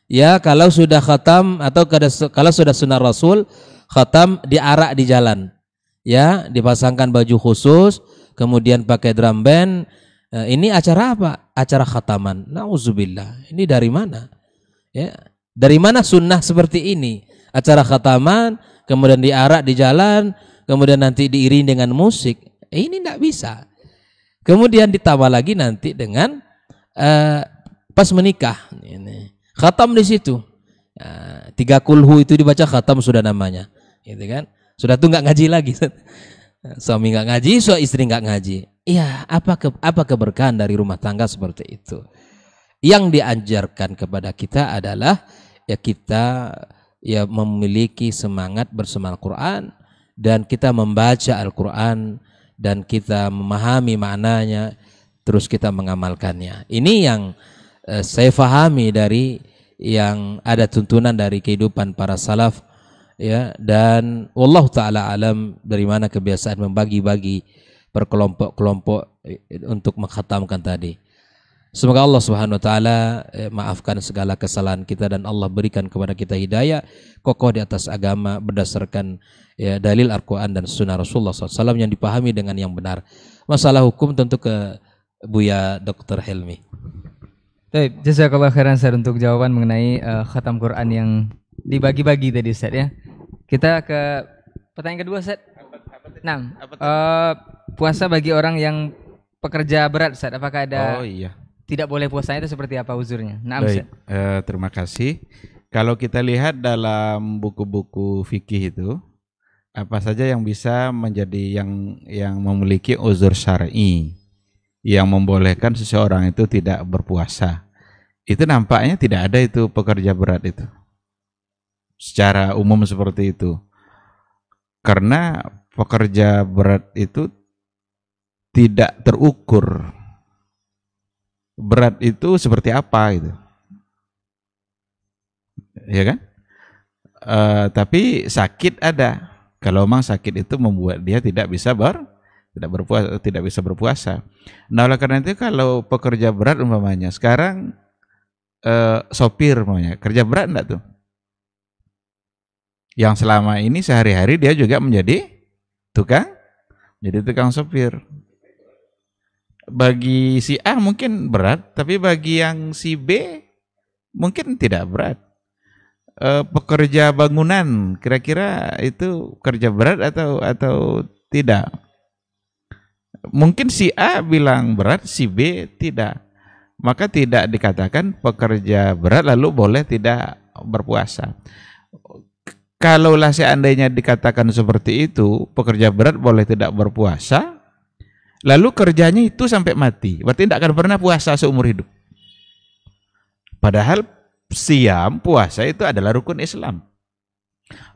Ya kalau sudah khatam atau kalau sudah sunnah Rasul, khatam diarak di jalan. Ya dipasangkan baju khusus, kemudian pakai drum band. Ini acara apa? Acara khataman. Nauzubillah. Ini dari mana? Ya, dari mana sunnah seperti ini? Acara khataman, kemudian diarak di jalan, kemudian nanti diiring dengan musik. Ini tidak bisa. Kemudian ditambah lagi nanti dengan pas menikah. Ini. Khatam di situ. 3 kulhu itu dibaca khatam sudah namanya. Gitu kan? Sudah tuh nggak ngaji lagi. Suami nggak ngaji, istri nggak ngaji. Iya, apa keberkahan dari rumah tangga seperti itu? Yang diajarkan kepada kita adalah ya kita ya memiliki semangat bersama Al-Quran, dan kita membaca Al-Quran dan kita memahami maknanya, terus kita mengamalkannya. Ini yang saya fahami dari yang ada tuntunan dari kehidupan para salaf ya, dan wallahu taala alam dari mana kebiasaan membagi-bagi per kelompok-kelompok untuk mengkhatamkan tadi. Semoga Allah Subhanahu wa taala maafkan segala kesalahan kita, dan Allah berikan kepada kita hidayah, kokoh di atas agama berdasarkan ya, dalil Al-Quran dan sunnah Rasulullah SAW yang dipahami dengan yang benar. Masalah hukum tentu ke Buya Dr. Helmi. Baik, jazakallah khairan Ustaz untuk jawaban mengenai khatam Quran yang dibagi-bagi tadi Ustaz ya. Kita ke pertanyaan kedua Ustaz. Nah, puasa bagi orang yang pekerja berat Ustaz, apakah ada tidak boleh puasanya itu seperti apa uzurnya? Nah, baik, terima kasih. Kalau kita lihat dalam buku-buku fikih itu, apa saja yang bisa menjadi yang memiliki uzur syar'i yang membolehkan seseorang itu tidak berpuasa. Itu nampaknya tidak ada itu pekerja berat itu. Secara umum seperti itu. Karena pekerja berat itu tidak terukur. Berat itu seperti apa gitu. Ya kan? Tapi sakit ada. Kalau memang sakit itu membuat dia tidak bisa tidak bisa berpuasa. Nah, oleh karena itu kalau pekerja berat umpamanya sekarang sopir umpamanya, kerja berat enggak tuh? Yang selama ini sehari-hari dia juga menjadi tukang sopir. Bagi si A mungkin berat, tapi bagi yang si B mungkin tidak berat. Pekerja bangunan kira-kira itu kerja berat atau tidak? Mungkin si A bilang berat, si B tidak. Maka tidak dikatakan pekerja berat lalu boleh tidak berpuasa. Kalaulah seandainya dikatakan seperti itu, pekerja berat boleh tidak berpuasa, lalu kerjanya itu sampai mati, berarti tidak akan pernah puasa seumur hidup. Padahal siam, puasa itu adalah rukun Islam.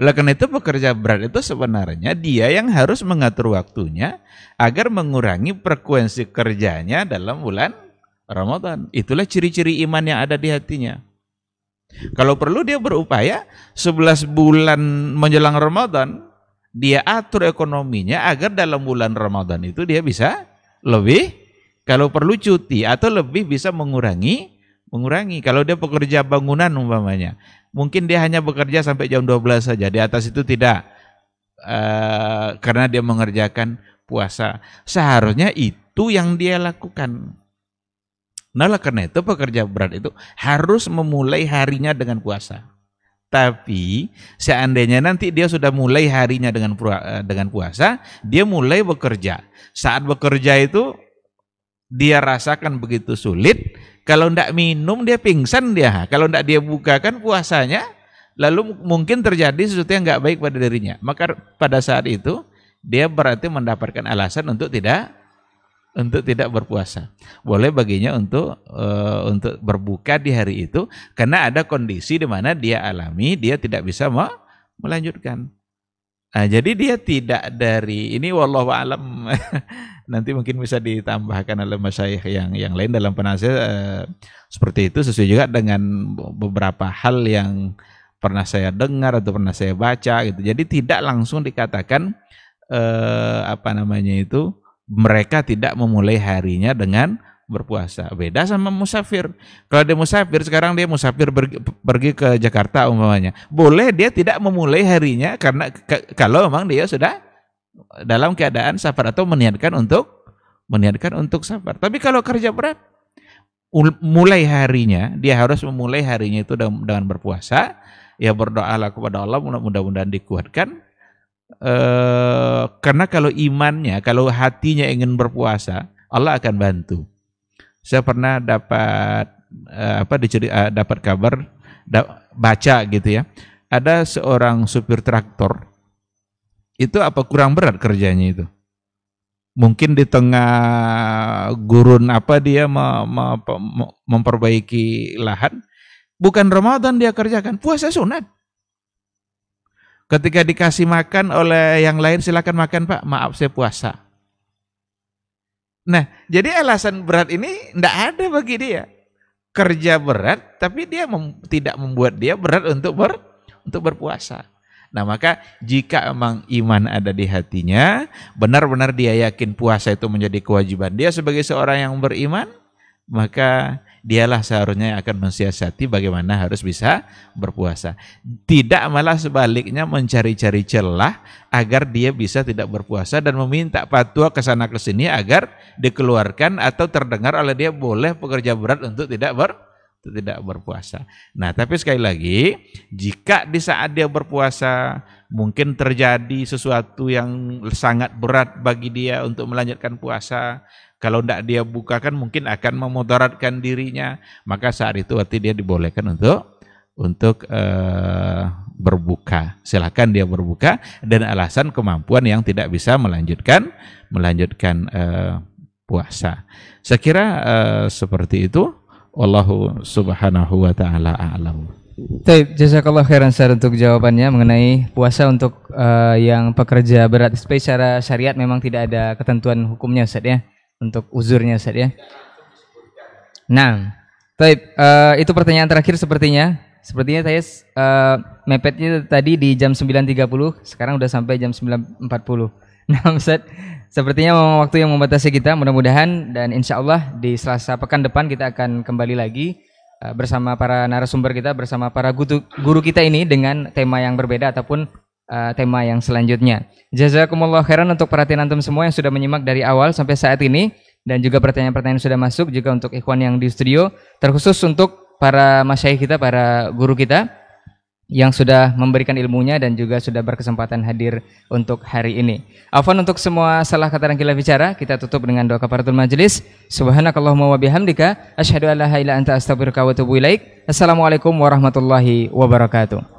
Oleh karena itu pekerja berat itu sebenarnya dia yang harus mengatur waktunya agar mengurangi frekuensi kerjanya dalam bulan Ramadan. Itulah ciri-ciri iman yang ada di hatinya. Kalau perlu dia berupaya 11 bulan menjelang Ramadan, dia atur ekonominya agar dalam bulan Ramadan itu dia bisa lebih, kalau perlu cuti atau lebih bisa mengurangi. Kalau dia pekerja bangunan umpamanya, mungkin dia hanya bekerja sampai jam 12 saja, di atas itu tidak, karena dia mengerjakan puasa. Seharusnya itu yang dia lakukan. Nah, karena itu pekerja berat itu harus memulai harinya dengan puasa. Tapi seandainya nanti dia sudah mulai harinya dengan puasa, dia mulai bekerja. Saat bekerja itu dia rasakan begitu sulit. Kalau tidak minum dia pingsan dia. Kalau tidak dia bukakan puasanya, lalu mungkin terjadi sesuatu yang nggak baik pada dirinya. Maka pada saat itu dia berarti mendapatkan alasan untuk tidak berpuasa. Boleh baginya untuk berbuka di hari itu karena ada kondisi di mana dia alami, dia tidak bisa melanjutkan. Nah, jadi dia tidak dari ini, wallahu a'lam. Nanti mungkin bisa ditambahkan oleh masyayikh yang lain dalam penasihat seperti itu, sesuai juga dengan beberapa hal yang pernah saya dengar atau pernah saya baca gitu. Jadi tidak langsung dikatakan mereka tidak memulai harinya dengan berpuasa. Beda sama musafir. Kalau dia musafir, sekarang dia musafir pergi ke Jakarta umpamanya, boleh dia tidak memulai harinya karena kalau memang dia sudah dalam keadaan safar atau meniatkan untuk safar. Tapi kalau kerja berat, mulai harinya, dia harus memulai harinya itu dengan berpuasa. Ya, berdoalah kepada Allah mudah-mudahan dikuatkan. Karena kalau imannya, kalau hatinya ingin berpuasa, Allah akan bantu. Saya pernah dapat dapat kabar, baca gitu ya, ada seorang supir traktor itu kurang berat kerjanya itu. Mungkin di tengah gurun dia memperbaiki lahan, bukan Ramadan dia kerjakan, puasa sunat. Ketika dikasih makan oleh yang lain, silakan makan Pak, maaf saya puasa. Nah, jadi alasan berat ini tidak ada bagi dia. Kerja berat, tapi dia tidak membuat dia berat untuk berpuasa. Nah, maka jika emang iman ada di hatinya, benar-benar dia yakin puasa itu menjadi kewajiban dia sebagai seorang yang beriman, maka dialah seharusnya yang akan mensiasati bagaimana harus bisa berpuasa. Tidak malah sebaliknya mencari-cari celah agar dia bisa tidak berpuasa dan meminta fatwa ke sana ke sini agar dikeluarkan atau terdengar oleh dia boleh pekerja berat untuk tidak berpuasa. Nah, tapi sekali lagi, jika di saat dia berpuasa mungkin terjadi sesuatu yang sangat berat bagi dia untuk melanjutkan puasa, kalau tidak dia bukakan mungkin akan memudaratkan dirinya, maka saat itu berarti dia dibolehkan untuk berbuka. Silakan dia berbuka dan alasan kemampuan yang tidak bisa melanjutkan puasa. Saya kira seperti itu. Wallahu subhanahu wa ta'ala a'lam. Baik, jazakallah khairan Ustaz untuk jawabannya mengenai puasa untuk yang pekerja berat. Secara syariat memang tidak ada ketentuan hukumnya Ustaz ya, untuk uzurnya Ustaz ya. Nah, baik, itu pertanyaan terakhir sepertinya. Sepertinya saya mepetnya tadi di jam 9.30, sekarang udah sampai jam 9.40. Nah, Ustaz, sepertinya memang waktu yang membatasi kita. Mudah-mudahan dan insya Allah di Selasa pekan depan kita akan kembali lagi bersama para narasumber kita, bersama para guru kita ini dengan tema yang berbeda ataupun tema yang selanjutnya. Jazakumullah khairan untuk perhatian antum semua yang sudah menyimak dari awal sampai saat ini, dan juga pertanyaan-pertanyaan sudah masuk juga untuk ikhwan yang di studio, terkhusus untuk para masyayikh kita, para guru kita yang sudah memberikan ilmunya dan juga sudah berkesempatan hadir untuk hari ini. Afwan untuk semua salah kata dan khilaf bicara, kita tutup dengan doa kafaratul majelis. Subhanakallahumma wa bihamdika asyhadu an la ilaha illa anta astaghfiruka wa atubu ilaik. Assalamualaikum warahmatullahi wabarakatuh.